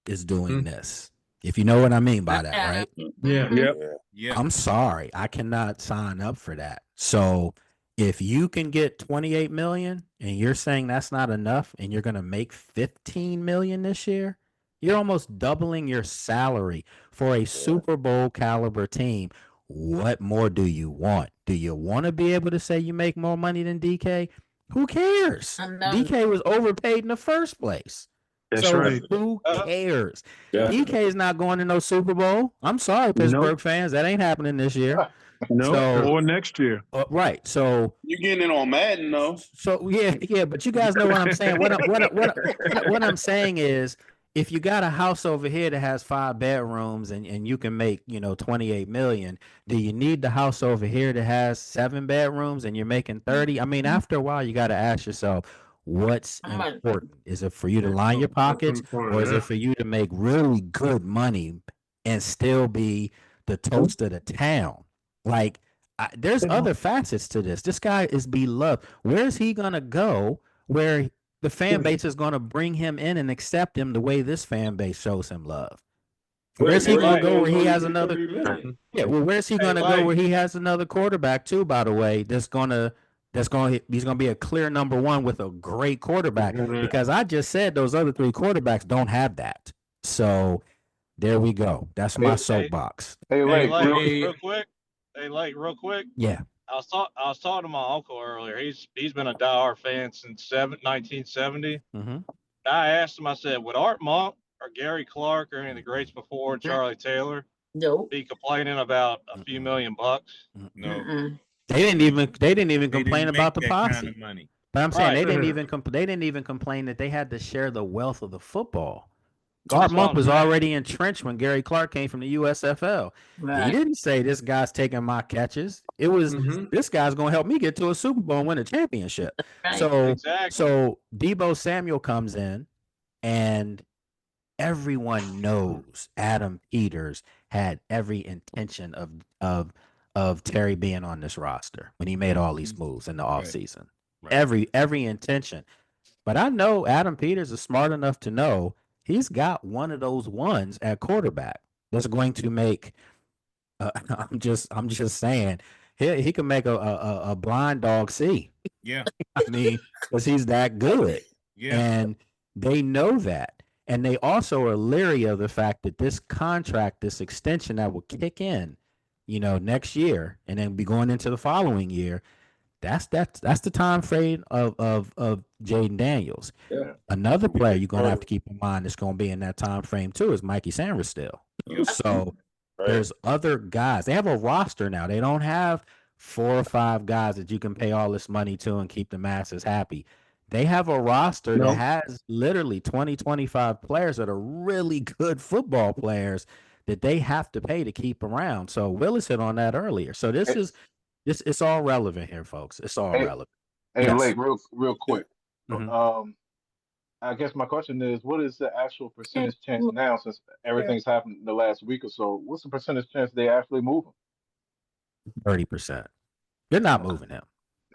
is doing this. If you know what I mean by that, right? Yeah. Yep. Yeah. I'm sorry. I cannot sign up for that. So if you can get 28 million and you're saying that's not enough and you're going to make 15 million this year, you're almost doubling your salary for a Super Bowl caliber team. What more do you want? Do you want to be able to say you make more money than DK? Who cares? DK was overpaid in the first place. That's So right. who cares? Yeah. DK is not going to no Super Bowl. I'm sorry, Pittsburgh fans. That ain't happening this year. No. So, Or next year. right. So You getting in on Madden though? So yeah, but you guys know what I'm saying. What I'm saying is, if you got a house over here that has 5 bedrooms and you can make 28 million, do you need the house over here that has 7 bedrooms and you're making 30? I mean, after a while, you got to ask yourself, what's important? Is it for you to line your pockets, or is it for you to make really good money and still be the toast of the town? Like, there's other facets to this. This guy is beloved. Where's he gonna go where the fan base is gonna bring him in and accept him the way this fan base shows him love? Where's he gonna go where he has another? Yeah, well, where's he gonna go where he has another quarterback too? By the way, he's gonna be a clear number one with a great quarterback, because I just said those other 3 quarterbacks don't have that. So there we go. That's my soapbox. Hey, Hey, Lake, real quick. Hey, real quick. Yeah. I was talking to my uncle earlier. He's been a diehard fan since 1970. Mm-hmm. I asked him. I said, would Art Monk or Gary Clark or any of the greats before Charlie Taylor be complaining about a few $1 million? No. They didn't even complain didn't about the make that posse. kind of money. But I'm saying Right. they didn't even complain that they had to share the wealth of the football. That's Art what Monk I'm was saying. already entrenched when Gary Clark came from the USFL. He Right. didn't say this guy's taking my catches. It was this guy's going to help me get to a Super Bowl and win a championship. Right. So Exactly. so Deebo Samuel comes in, and everyone knows Adam Peters had every intention of of Terry being on this roster when he made all these moves in the offseason. Right. Every intention. But I know Adam Peters is smart enough to know he's got one of those ones at quarterback that's going to make. I'm just saying he can make a blind dog see. Yeah. I mean, because he's that good. Yeah. And they know that. And they also are leery of the fact that this contract, this extension that will kick in, next year and then be going into the following year. That's the time frame of Jaden Daniels. Yeah. Another player you're gonna have to keep in mind that's gonna be in that time frame too is Mikey Sanders still. So there's other guys. They have a roster now. They don't have 4 or 5 guys that you can pay all this money to and keep the masses happy. They have a roster that has literally 20, 25 players that are really good football players that they have to pay to keep around. So Willis hit on that earlier. So it's all relevant here, folks. It's all relevant. Hey, Yes. Blake, real quick. Mhm. I guess my question is, what is the actual percentage chance now, since everything's happened in the last week or so? What's the percentage chance they actually move him? 30%. They're not moving him.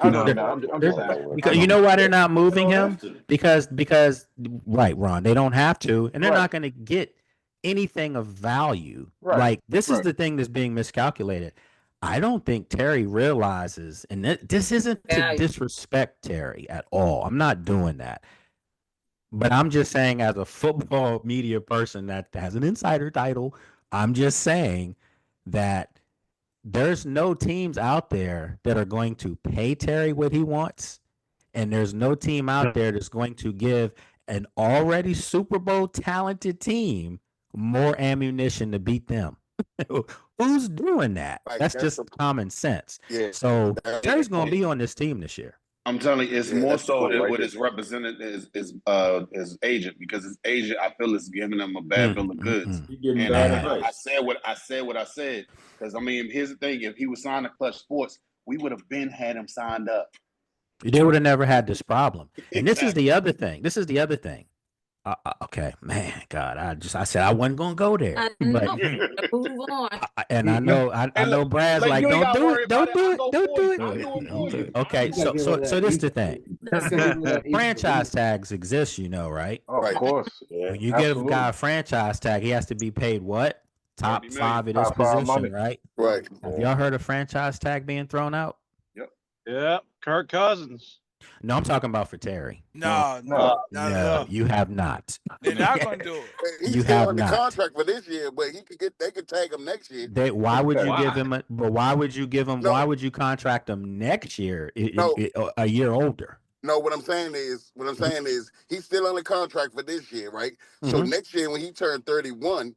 I know they're not. I'm just asking. Because you know why they're not moving him? Because right, Ron, they don't have to, and they're not going to get anything of value. Right. Like this is the thing that's being miscalculated. I don't think Terry realizes, and this isn't to disrespect Terry at all. I'm not doing that. But I'm just saying, as a football media person that has an insider title, I'm just saying that there's no teams out there that are going to pay Terry what he wants. And there's no team out there that's going to give an already Super Bowl talented team more ammunition to beat them. Who's doing that? Right, That's that's just the- common sense. Yeah. So Terry's going to be on this team this year. I'm telling you, it's Yeah, more that's the so point that right what there. is represented his agent, because his agent, I feel, is giving him a bad bill of goods. He getting And bad I advice. said what I said, because I mean, here's the thing: if he was signed to Clutch Sports, we would have been had him signed up. They would have never had this problem. And this is the other thing. Okay, man, God, I said I wasn't gonna go there. I know. Move on. And I know Brad's like, you ain't don't gotta do worry it, don't about do it. it, don't do it. I'm doing for you. Okay, so this is the thing. Franchise tags exist, right? Oh, of course. When you give a guy a franchise tag, he has to be paid what? Top 30 million. 5 at his Top 5 position, money. right? Right. Have y'all heard of franchise tag being thrown out? Yeah, Kirk Cousins. No, I'm talking about for Terry. No. You have not. They're not gonna do it. He's You still have under not. contract for this year, but they could tag him next year. Why would you Why? give him? Why would you give him? No. Why would you contract him next year? No. A year older. No, what I'm saying is he's still under contract for this year, right? So next year when he turned 31,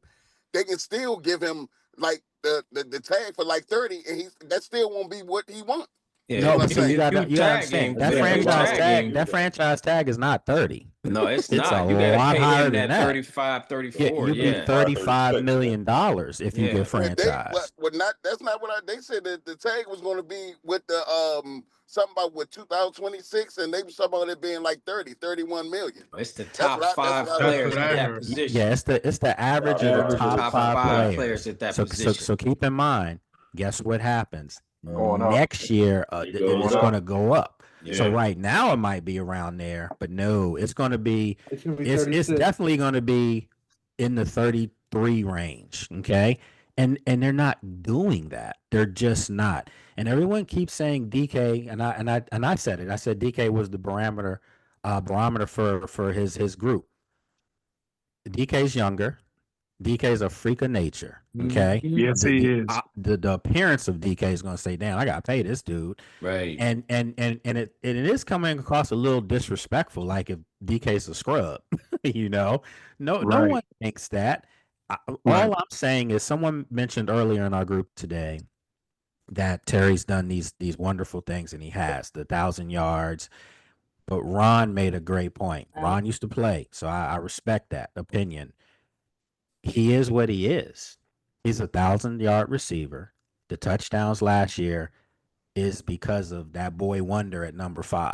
they can still give him like the tag for like 30, and that still won't be what he wants. Yeah, No, but because you got to tagging, understand that if you franchise tagging- tag. That franchise tag is not 30. No, it's It's not. a You gotta lot pay higher him than that that. 35, 34. You get $35 million if you Yeah. get But franchise. that's not what they said that the tag was going to be with the something about with 2026, and they was talking about it being like 31 million. It's the top what I- 5 that's what I players heard. at that Yeah, position. Yeah, it's the average of Average the of top, the five, five players. players at that so position. keep in mind, guess what happens Going up. next year? It It goes is up. going to go up. So Yeah. right now it might be around there, but no, it's going to be. It's gonna be It's 36. definitely going to be in the 33 range. Okay, and they're not doing that. They're just not. And everyone keeps saying DK, and I said it. I said DK was the barometer for his group. DK's younger. DK is a freak of nature. Okay. Yes, he is. The appearance of DK is going to say, "Damn, I got to pay this dude." Right. And it is coming across a little disrespectful, like if DK's a scrub. No Right. one thinks that. Right. All I'm saying is, someone mentioned earlier in our group today that Terry's done these wonderful things, and he has the 1,000 yards. But Ron made a great point. Ron used to play, so I respect that opinion. He is what he is. He's a 1,000-yard receiver. The touchdowns last year is because of that boy wonder at number 5.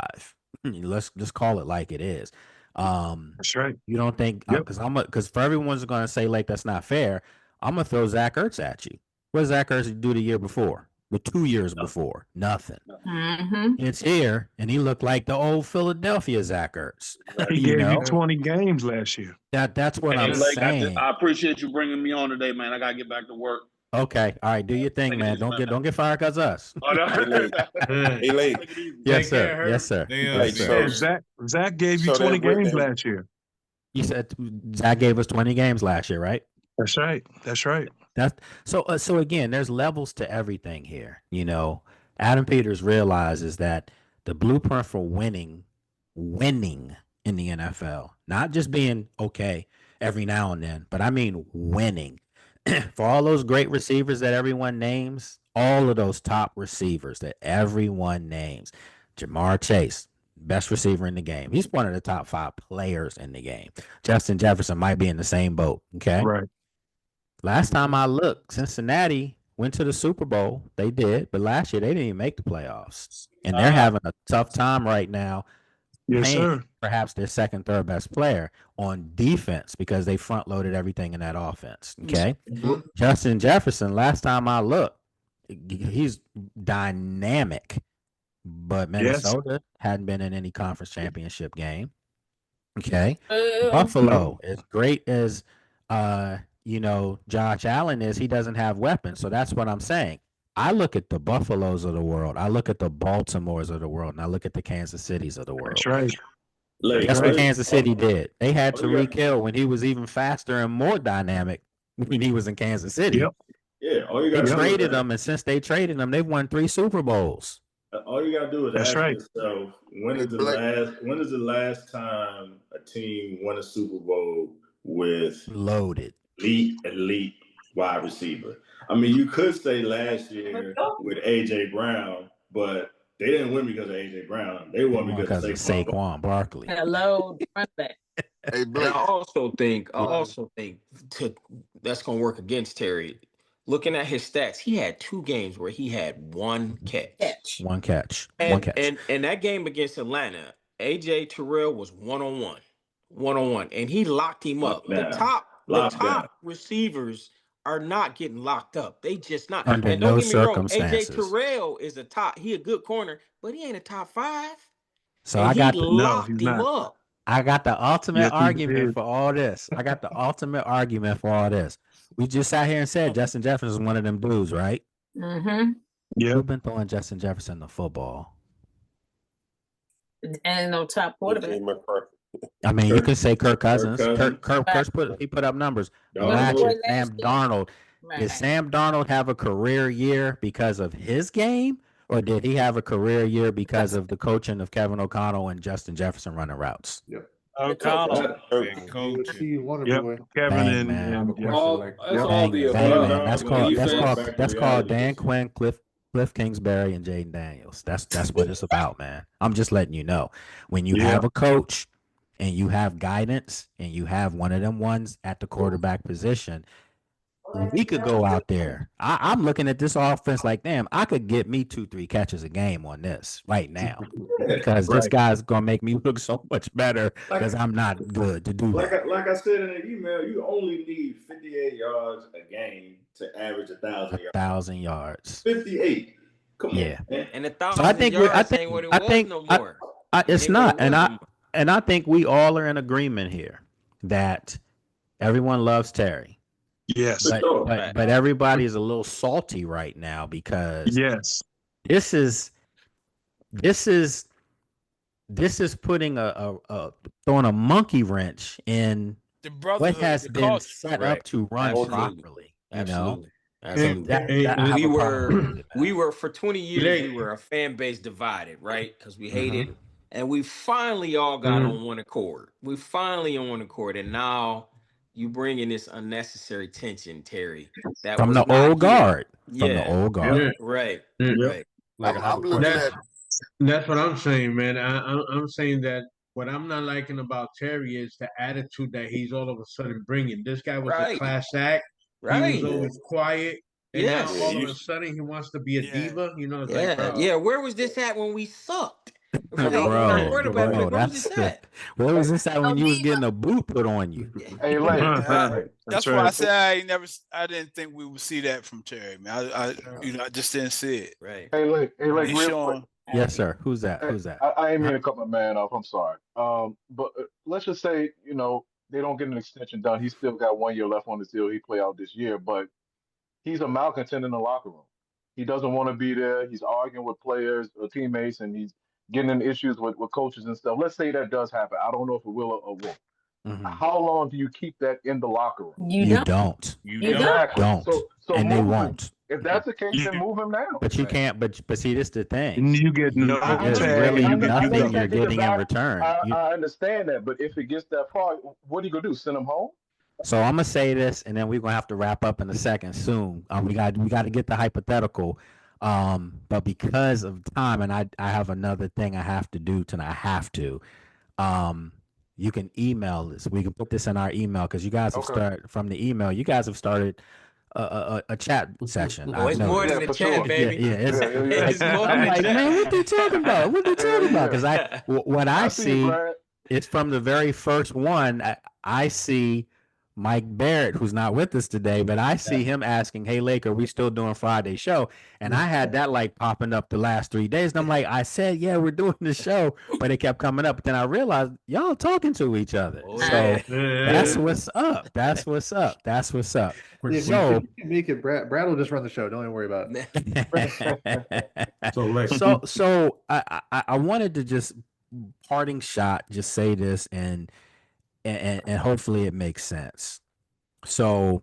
Let's just call it like it is. That's right. You don't think? Yep. Because for everyone's going to say like that's not fair. I'm gonna throw Zach Ertz at you. What did Zach Ertz do the year before? with 2 years before. Nothing. Mm-hmm. It's here, and he looked like the old Philadelphia Zach Ertz. He gave you 20 games last year. That's what Hey, I'm Blake, saying. I appreciate you bringing me on today, man. I gotta get back to work. Okay, all right, do your thing, man. Don't get fired because us. Oh, no. Hey, Lake. Yes, sir. Yes, sir. Like, Yes, sir. Zach gave you so 20 that- games last year. You said Zach gave us 20 games last year, right? That's right. That's right. That's so again, there's levels to everything here. You know, Adam Peters realizes that the blueprint for winning in the NFL, not just being okay every now and then, but I mean winning. For all those great receivers that everyone names, all of those top receivers that everyone names, Jamar Chase, best receiver in the game. He's one of the top 5 players in the game. Justin Jefferson might be in the same boat. Okay. Right. Last time I looked, Cincinnati went to the Super Bowl. They did, but last year they didn't even make the playoffs. And they're having a tough time right now. Yes, sir. Perhaps their second, third best player on defense because they front loaded everything in that offense. Okay. Justin Jefferson, last time I looked, he's dynamic, but Minnesota hadn't been in any conference championship game. Okay. Buffalo, as great as Josh Allen is, he doesn't have weapons. So that's what I'm saying. I look at the Buffaloes of the world. I look at the Baltimores of the world, and I look at the Kansas Cities of the world. That's right. That's what Kansas City did. They had Tyreek Hill when he was even faster and more dynamic when he was in Kansas City. Yep. Yeah, all you They got to traded him, and since they traded him, they've won 3 Super Bowls. All you gotta do is ask right. yourself, when is the last time a team won a Super Bowl with loaded elite wide receiver? I mean, you could say last year with AJ Brown, but they didn't win because of AJ Brown. They won because of Saquon Barkley. Hello, run back. Hey, And I also think that's gonna work against Terry. Looking at his stats, he had 2 games where he had 1 catch. One catch. And that game against Atlanta, AJ Terrell was one-on-one, and he locked him up. The top receivers are not getting locked up. They just not. Under and don't no get me wrong, circumstances. AJ Terrell is he a good corner, but he ain't a top 5. So and I got he the, locked him up. I got the ultimate Yes, he argument did. for all this. I got the ultimate argument for all this. We just sat here and said Justin Jefferson is one of them dudes, right? Mm-hmm. Yeah. Who's been throwing Justin Jefferson the football? And no top quarterback. I mean, you can say Kirk Cousins. He put up numbers. Last year, Sam Darnold. Did Sam Darnold have a career year because of his game, or did he have a career year because of the coaching of Kevin O'Connell and Justin Jefferson running routes? Yep. O'Connell. Kevin That's all the Bang, above. man. That's called Dan Quinn, Cliff Kingsbury, and Jaden Daniels. That's what it's about, man. I'm just letting you know. When you have a coach and you have guidance and you have one of them ones at the quarterback position, we could go out there. I'm looking at this offense like, damn, I could get me 2-3 catches a game on this right now because this guy's gonna make me look so much better because I'm not good to do that. Like I said in the email, you only need 58 yards a game to average 1,000 yards. 1,000 yards. 58. Come on. Yeah. And 1,000 So I think yards ain't what it was no more. It's not, and I think we all are in agreement here that everyone loves Terry. Yes. But everybody's a little salty right now because this is putting throwing a monkey wrench in what has been set up to run properly. You know, we were for 20 years we were a fan base divided, right? Because we hated, and we finally all got on one accord. We finally on one accord, and now you bring in this unnecessary tension, Terry. That from was the not old guard. here. From the old guard. Right. That's what I'm saying, man. I'm saying that what I'm not liking about Terry is the attitude that he's all of a sudden bringing. This guy was a class act. Right. He was always quiet. And now all of a sudden he wants to be a diva. You know, it's like, bro. Yeah. Where was this at when we sucked? Bro, that's where was this at when you was getting a boot put on you? Hey, Lake. That's why I said I didn't think we would see that from Terry, man. I just didn't see it. Right. Hey, Lake, He's real showing. quick. Yes, sir. Who's that? Who's that? I ain't mean to cut my man off. I'm sorry. But let's just say, they don't get an extension done. He's still got 1 year left on his deal. He play out this year, but he's a malcontent in the locker room. He doesn't want to be there. He's arguing with players or teammates, and he's getting in issues with coaches and stuff. Let's say that does happen. I don't know if it will or won't. How long do you keep that in the locker room? You don't. Exactly. Don't. So And they move him. won't. If that's the case, then move him now. But you can't. But see, this the thing. You get no There's tag. really You get nothing you're getting in return. I understand that, but if it gets that far, what are you gonna do? Send him home? So I'm gonna say this, and then we're gonna have to wrap up in a second soon. We got to get the hypothetical. But because of time, and I have another thing I have to do tonight. I have to. You can email this. We can put this in our email because you guys have started from the email. You guys have started a chat session. Oh, it's more than a chat, baby. Yeah, it's more I'm than a like, chat. man, what they talking about? What they talking about? Because what I see, it's from the very first one. I see Mike Barrett, who's not with us today, but I see him asking, "Hey, Lake, are we still doing Friday show?" And I had that like popping up the last 3 days, and I'm like, I said, "Yeah, we're doing the show," but it kept coming up. But then I realized y'all talking to each other, so that's what's up. That's what's up. That's what's up. If So you can make it, Brad will just run the show. Don't even worry about So it. I wanted to just parting shot, just say this and hopefully it makes sense. So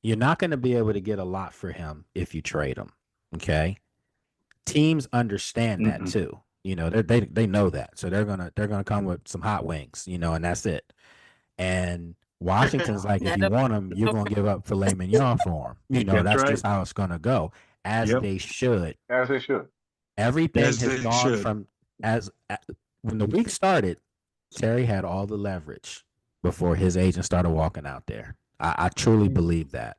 you're not going to be able to get a lot for him if you trade him. Okay. Teams understand that too. They know that. So they're gonna come with some hot wings, and that's it. And Washington's like, if you want him, you're gonna give up filet mignon for him. That's right. just how it's gonna go. As they should. As they should. Everything As has they gone should. from when the week started, Terry had all the leverage before his agent started walking out there. I truly believe that.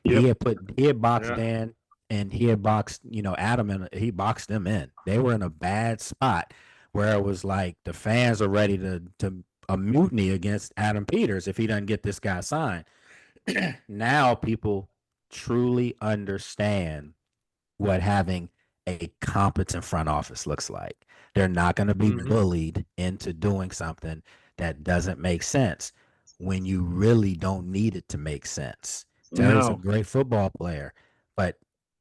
He had boxed in, and he had boxed, Adam, and he boxed them in. They were in a bad spot where it was like the fans are ready to a mutiny against Adam Peters if he doesn't get this guy signed. Now people truly understand what having a competent front office looks like. They're not going to be bullied into doing something that doesn't make sense when you really don't need it to make sense. Terry's a great football player, but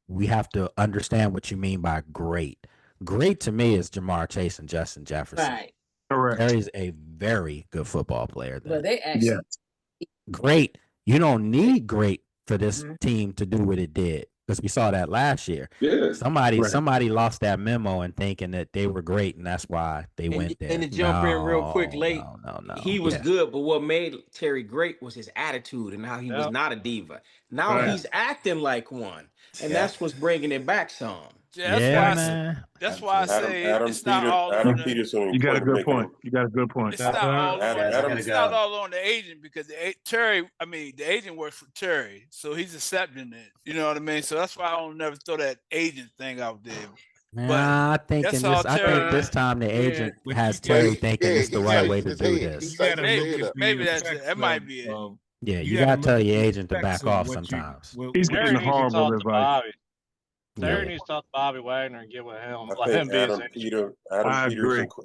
we have to understand what you mean by great. Great to me is Jamar Chase and Justin Jefferson. Right. Correct. Terry's a very good football player. Well, they actually Great. You don't need great for this team to do what it did, because we saw that last year. Yeah. Somebody lost that memo and thinking that they were great, and that's why they went there. And to jump in real quick, late, No. he was good, but what made Terry great was his attitude and how he was not a diva. Now he's acting like one, and that's what's bringing it back some. That's why I say it's not all on the. You got a good point. You got a good point. It's not all on. It's not all on the agent because Terry. I mean, the agent works for Terry, so he's accepting it. You know what I mean? So that's why I don't never throw that agent thing out there. I think this time the agent has Terry thinking it's the right way to do this. Maybe that's it. That might be it. Yeah, you gotta tell your agent to back off sometimes. He's getting horrible advice. Terry needs to talk to Bobby Wagner and get with him. I Let him think be his Adam agent. Peters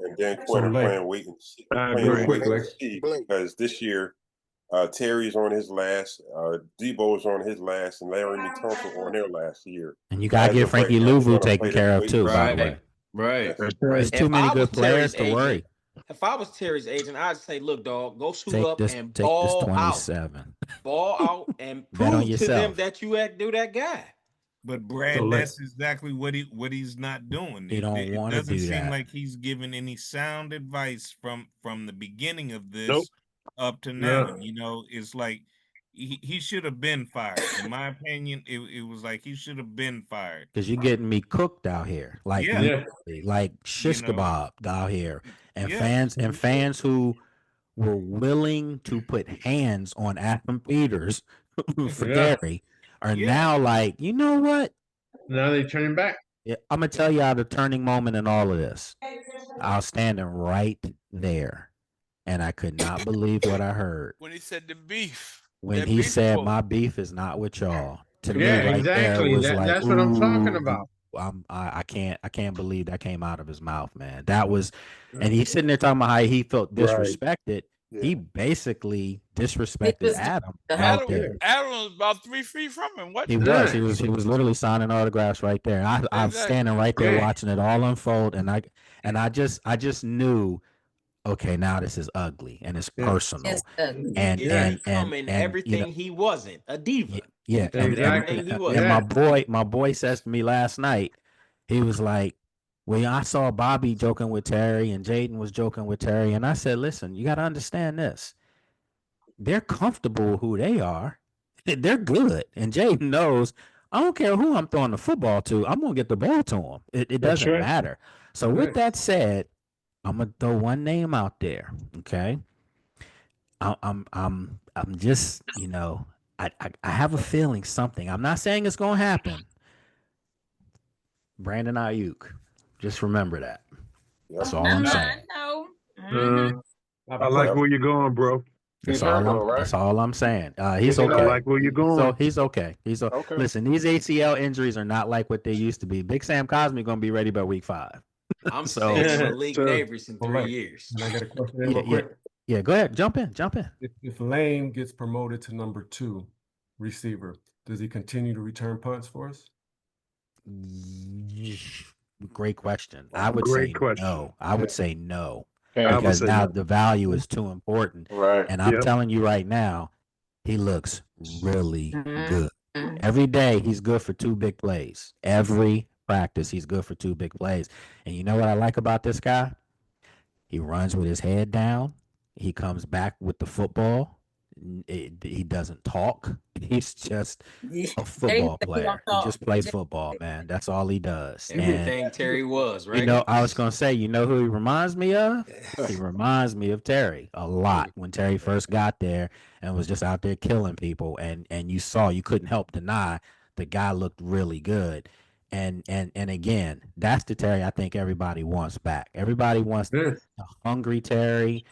and Dan Quinn are playing wait and see. Because this year, Terry's on his last, Debo's on his last, and Larry Tunsil on their last year. And you gotta get Frankie Louvu taken care of too, by the way. Right. There's too many good players to worry. If I was Terry's agent, I'd say, look, dog, go suit up and Take ball this out. 27. Ball out and Bet on prove to them yourself. that you do that guy. But Brad, that's exactly what he's not doing. He don't want to do It doesn't seem that. like he's giving any sound advice from the beginning of this up to now. It's like he should have been fired. In my opinion, it was like he should have been fired. Because you're getting me cooked out here, like like shish kebab out here, and fans who were willing to put hands on Adam Peters for Terry are now like, you know what? Now they're turning back. Yeah, I'm gonna tell y'all the turning moment in all of this. I was standing right there, and I could not believe what I heard. When he said the beef. When he said, "My beef is not with y'all," to me, Yeah, right there exactly. was like, That's what I'm talking about. I can't believe that came out of his mouth, man. That was, and he's sitting there talking about how he felt disrespected. Yeah. He basically disrespected Adam right Adam, there. Adam was about 3 feet from him. What? He was literally signing autographs right there. I was standing right there watching it all unfold, and I just knew, okay, now this is ugly and it's personal. It's ugly. And everything he wasn't a diva. Yeah, and my boy says to me last night, he was like, "Well, I saw Bobby joking with Terry and Jaden was joking with Terry," and I said, "Listen, you got to understand this. They're comfortable with who they are. They're good, and Jaden knows. I don't care who I'm throwing the football to. I'm gonna get the ball to him. It doesn't matter. So with that said, I'm gonna throw one name out there. Okay, I'm just, I have a feeling something. I'm not saying it's gonna happen. Brandon Ayuk. Just remember that. That's all I'm saying. I like where you're going, bro. That's all I'm saying. He's okay. I like where you're going. So he's okay. okay. Listen, these ACL injuries are not like what they used to be. Big Sam Cosmi gonna be ready by week 5. I'm saying Malik Davis in 3 years. And I got a question real quick. Yeah, go ahead. Jump in. If Lane gets promoted to number 2 receiver, does he continue to return punts for us? Great question. I would say no. I would say no. Because say now no. the value is too important. Right. And I'm telling you right now, he looks really good. Every day he's good for 2 big plays. Every practice he's good for 2 big plays. And you know what I like about this guy? He runs with his head down. He comes back with the football. He doesn't talk. He's just a football player. He just plays football, man. That's all he does. Everything Terry was, right? I was going to say, you know who he reminds me of? He reminds me of Terry a lot when Terry first got there and was just out there killing people. And you couldn't help deny the guy looked really good. And again, that's the Terry I think everybody wants back. Everybody wants a hungry Terry.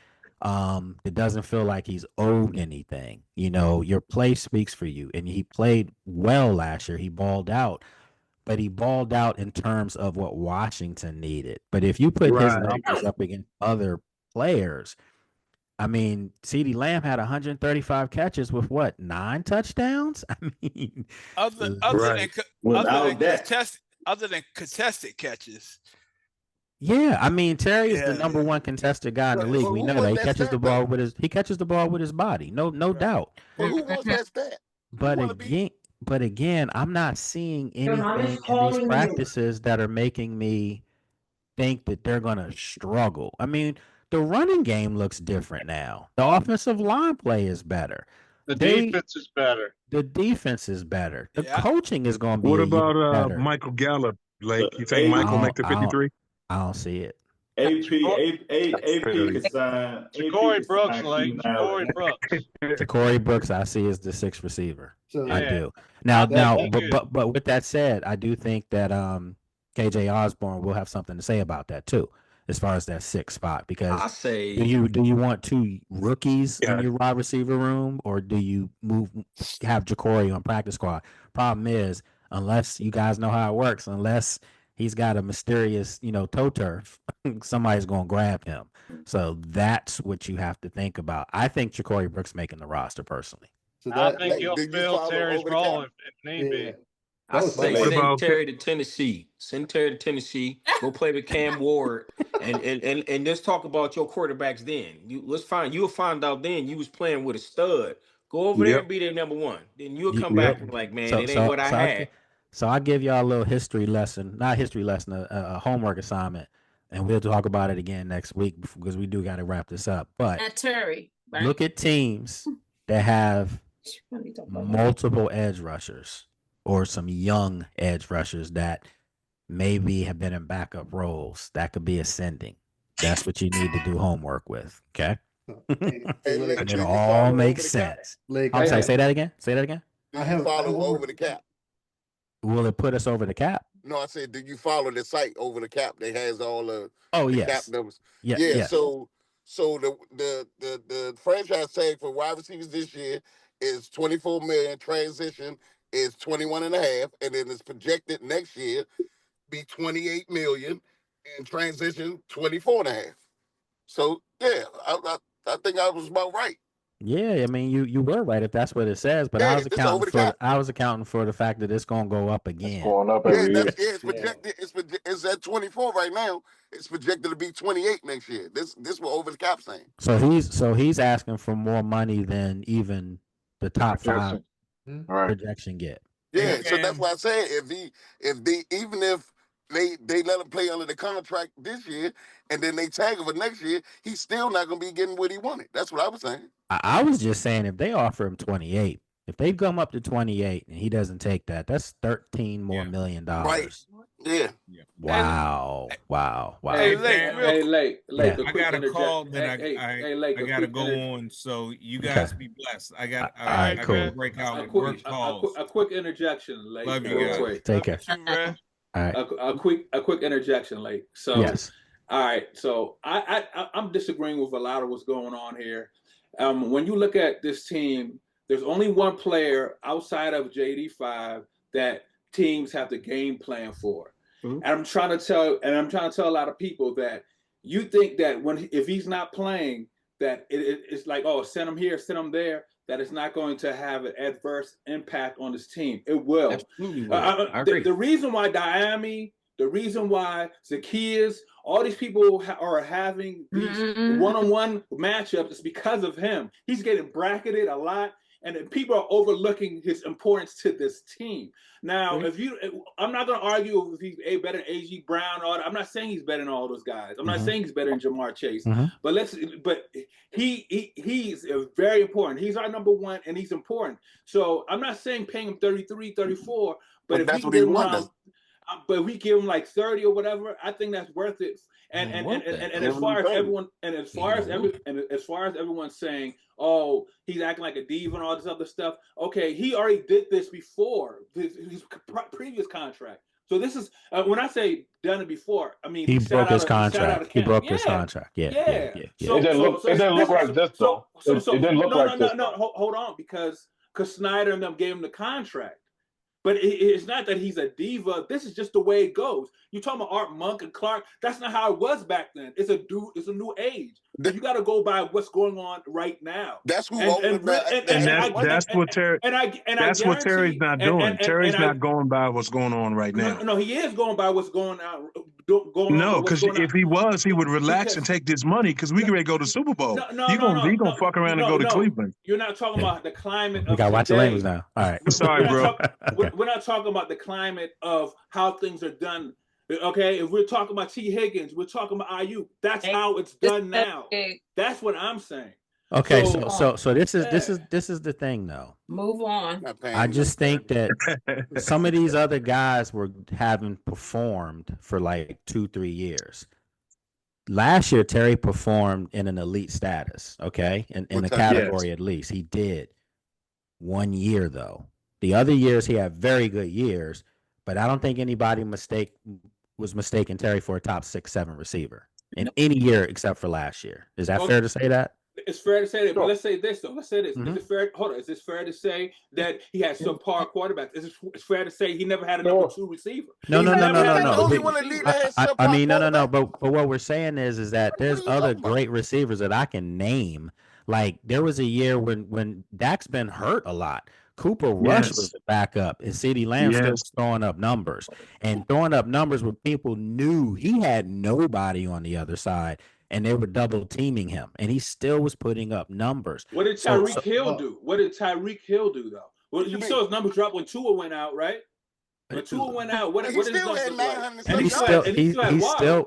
It doesn't feel like he's owed anything. Your play speaks for you. And he played well last year. He balled out. But he balled out in terms of what Washington needed. But if you put his numbers up against other players, I mean, CeeDee Lamb had 135 catches with 9 touchdowns? I mean, other than contested catches. Yeah, I mean, Terry is the number 1 contested guy in the league. We know that he catches the ball with his body. No doubt. But who wants that stat? But again, I'm not seeing anything in these practices that are making me think that they're going to struggle. I mean, the running game looks different now. The offensive line play is better. The defense is better. The defense is better. The coaching is going to be What about better. Michael Gallup? Like, you think Michael make the 53? I don't see it. AP could sign. Ja'Cory Brooks, Lane. Ja'Cory Brooks. Ja'Cory Brooks, I see as the 6th receiver. So, I do. Now, but with that said, I do think that KJ Osborne will have something to say about that too, as far as that 6th spot. Because I say, do you want 2 rookies in your wide receiver room, or do you have Ja'Cory on practice squad? Problem is, unless you guys know how it works, unless he's got a mysterious, toe turf, somebody's going to grab him. So that's what you have to think about. I think Ja'Cory Brooks making the roster personally. So I think he'll fill Terry's role if need be. I say send Terry to Tennessee. Send Terry to Tennessee. Go play with Cam Ward, and let's talk about your quarterbacks. Then you'll find out. Then you was playing with a stud. Go over there and be their number 1. Then you'll come back and be like, man, it ain't what I had. So I'll give y'all a little history lesson, not history lesson, a homework assignment, and we'll talk about it again next week because we do got to wrap this up. But Terry, right? Look at teams that have multiple edge rushers or some young edge rushers that maybe have been in backup roles that could be ascending. That's what you need to do homework with, okay? And it all makes sense. I'm sorry, say that again. I have follow over the cap. Will it put us over the cap? No, I said, do you follow the site over the cap that has all the cap yes. numbers? Yeah, Yeah. yes. So the franchise tag for wide receivers this year is 24 million. Transition is 21.5, and then it's projected next year be 28 million, and transition 24.5. So yeah, I think I was about right. Yeah, I mean you were right if that's what it says, but Yeah, it's over the cap. I was accounting for the fact that it's gonna go up again. It's going up Yeah, every year. it's projected. It's at 24 right now. It's projected to be 28 next year. This will over the cap saying. So he's asking for more money than even the top 5 projection get. Yeah, so that's why I said if they let him play under the contract this year and then they tag him for next year, he's still not gonna be getting what he wanted. That's what I was saying. I was just saying if they offer him 28, if they come up to 28 and he doesn't take that, that's $13 more million. Right. Yeah. Wow. Wow. Wow. Hey, Lake. Yeah. I got a call that I got to go on. So you guys be blessed. I got to break out work calls. A quick interjection, Lake. Love you guys. Quick. Take care. All right. A quick interjection, Lake. So yes. All right. So I'm disagreeing with a lot of what's going on here. When you look at this team, there's only one player outside of JD5 that teams have to game plan for. And I'm trying to tell a lot of people that you think that if he's not playing, that it's like, oh, send him here, send him there, that it's not going to have an adverse impact on this team. It will. Absolutely will. I agree. The reason why Diami, the reason why Zacchaeus, all these people are having these one-on-one matchups is because of him. He's getting bracketed a lot, and people are overlooking his importance to this team. Now, I'm not going to argue if he's better than A.G. Brown. I'm not saying he's better than all those guys. I'm not saying he's better than Jamar Chase. But he's very important. He's our number one, and he's important. So I'm not saying paying him 33, 34, but if that's we what he give him wants. but if we give him like 30 or whatever, I think that's worth it. And as far as everyone's saying, oh, he's acting like a diva and all this other stuff. Okay, he already did this before his previous contract. So this is when I say done it before, I mean he broke his contract. He broke his contract. Yeah. So, it didn't look like this though. It didn't look like this. No, hold on, because Snyder and them gave him the contract. But it's not that he's a diva. This is just the way it goes. You talking about Art Monk and Clark? That's not how it was back then. It's a new age. You got to go by what's going on right now. That's who. That's what Terry's not doing. Terry's not going by what's going on right now. No, he is going by what's going on. No, because if he was, he would relax and take this money because we can ready to go to Super Bowl. He gonna fuck around and go to Cleveland. You're not talking about the climate. We got to watch the language now. All right. Sorry, bro. We're not talking about the climate of how things are done. Okay, if we're talking about T. Higgins, we're talking about IU. That's how it's done now. That's what I'm saying. Okay, so this is the thing though. Move on. I just think that some of these other guys haven't performed for like 2-3 years. Last year, Terry performed in an elite status. Okay, in a category at least he did. 1 year though. The other years he had very good years, but I don't think anybody was mistaking Terry for a top 6-7 receiver in any year except for last year. Is that fair to say that? It's fair to say that, but let's say this though. Let's say this. Is it fair? Hold on. Is it fair to say that he had subpar quarterbacks? It's fair to say he never had a number 2 receiver? No. I mean, no. But what we're saying is that there's other great receivers that I can name. Like there was a year when Dak's been hurt a lot. Cooper Rush was the backup, and CeeDee Lamb still was throwing up numbers where people knew he had nobody on the other side, and they were double teaming him, and he still was putting up numbers. What did Tyreek Hill do? What did Tyreek Hill do though? Well, you saw his numbers drop when Tua went out, right? When Tua went out, what did his numbers like? And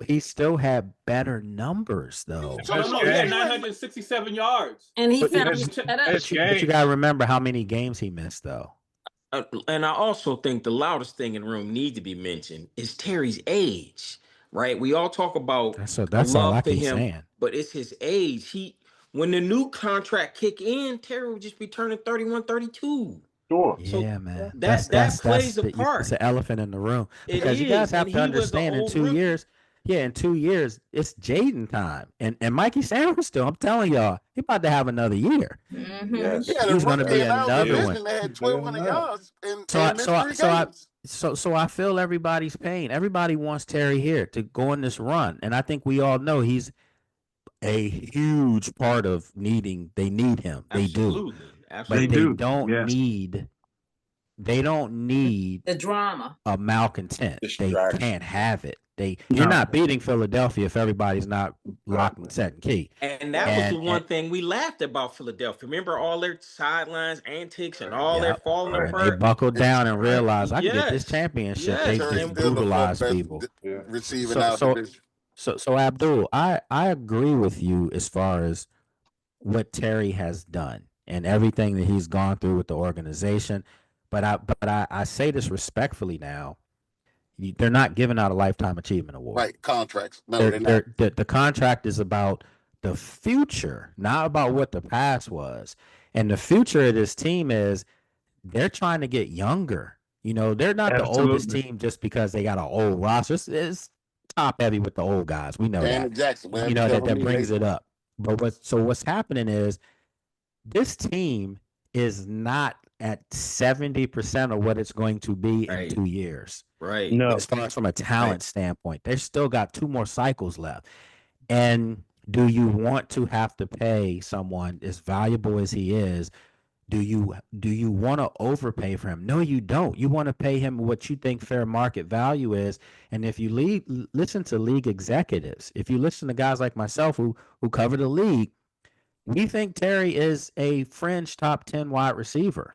he still had better numbers though. No, he had 967 yards. And he found but you gotta remember how many games he missed though. And I also think the loudest thing in the room need to be mentioned is Terry's age, right? We all talk about that's all I keep saying. But it's his age. When the new contract kick in, Terry will just be turning 31, 32. Sure. Yeah, man. That plays a It's part. an elephant in the room It because you guys is, have and to he was an understand in old 2 rookie. years, in 2 years, it's Jaden time. And Mikey Sanders still, I'm telling y'all, he about to have another year. Yes. Yeah, the He's going to rookie be in our another one. division that had 1,200 yards and So missed 3 games. I feel everybody's pain. Everybody wants Terry here to go on this run, and I think we all know he's a huge part of needing. They need him. They do, but Absolutely. they don't need. They don't need the drama. A malcontent. They can't have it. You're No. not beating Philadelphia if everybody's not locked and set and key. And that was the one thing we laughed about Philadelphia. Remember all their sidelines, antics, and all their falling When apart? they buckled down and realized I can get this Yes. championship, Yes. they Terry's just still the brutalized best people. receiver in our division. So Abdul, I agree with you as far as what Terry has done and everything that he's gone through with the organization. But I say this respectfully now. They're not giving out a lifetime achievement award. Right, contracts. No, they're not. The contract is about the future, not about what the past was. And the future of this team is they're trying to get younger. They're not the oldest team just because they got an old roster. It's top heavy with the old guys. We know Daniel that. Jackson, man, that brings it up. But what's happening is this team is not at 70% of what it's going to be in 2 years. Right. No. As far as from a talent standpoint, they've still got 2 more cycles left. And do you want to have to pay someone as valuable as he is? Do you want to overpay for him? No, you don't. You want to pay him what you think fair market value is. And if you listen to league executives, if you listen to guys like myself who cover the league, we think Terry is a fringe top 10 wide receiver.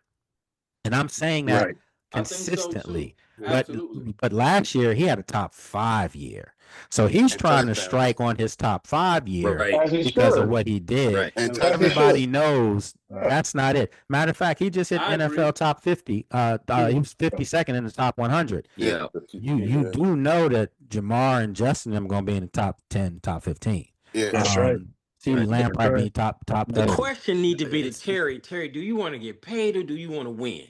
And I'm saying that consistently. But last year he had a top 5 year. So he's trying to strike on his top 5 year because of what he did. Right. And everybody knows that's not it. Matter of fact, he just hit NFL top 50. He was 52nd in the top 100. Yeah. You do know that Jamar and Justin are going to be in the top 10, top 15. Yeah, that's right. CeeDee Lamb probably be top. The question need to be to Terry. Terry, do you want to get paid or do you want to win?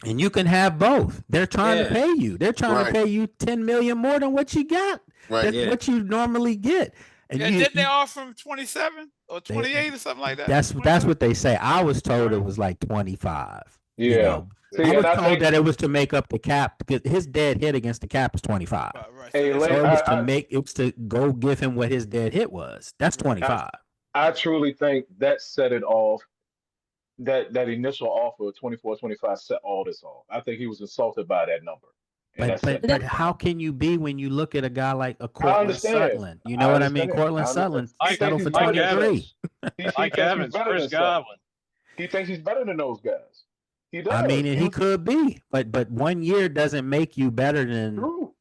And you can have both. They're trying to pay you. They're trying to pay you $10 million more than what you got. Right. That's what you normally get. And didn't they offer him 27 or 28 or something like that? That's what they say. I was told it was like 25. Yeah. I was told that it was to make up the cap because his dead hit against the cap is 25. Hey, so it was to go give him what his dead hit was. That's 25. I truly think that set it off. That initial offer of 24, 25 set all this off. I think he was insulted by that number. But how can you be when you look at a guy like a Cortland Sutton? You know what I mean? Cortland Sutton settled for 23. Mike Evans, Chris Godwin. He thinks he's better than those guys. He does. I mean, and he could be, but 1 year doesn't make you better than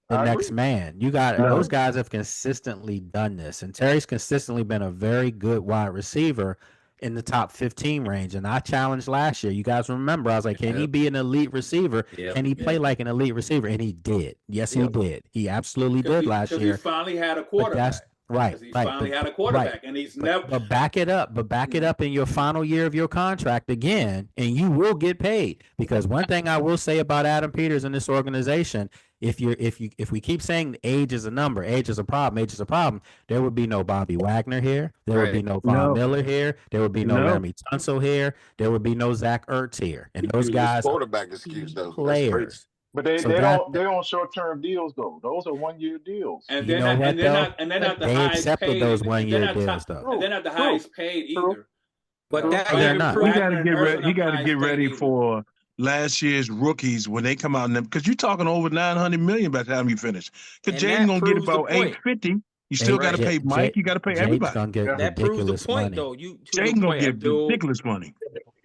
the next man. You got those guys have consistently done this, and Terry's consistently been a very good wide receiver in the top 15 range. And I challenged last year. You guys remember, I was like, can he be an elite receiver? And he played like an elite receiver, and he did. Yes, he did. He absolutely did last year. He finally had a quarterback. He finally had a quarterback, and he's never. But back it up. But back it up in your final year of your contract again, and you will get paid. Because one thing I will say about Adam Peters and this organization, if we keep saying age is a number, age is a problem, there would be no Bobby Wagner here. There would be no Von Miller here. There would be no Remy Tunsil here. There would be no Zach Ertz here. And those guys quarterback excuse though. Players. But they're on short-term deals though. Those are 1-year deals. And they're not the they highest accepted paid. those 1-year deals though. And they're not the highest paid either. But that they're not. He got to get ready for last year's rookies when they come out, because you're talking over $900 million by the time you finish. Because Jaden gonna get about $850. You still got to pay Mike. You got to pay everybody. Gonna get that proves the ridiculous point, money. though. Jaden gonna get ridiculous money.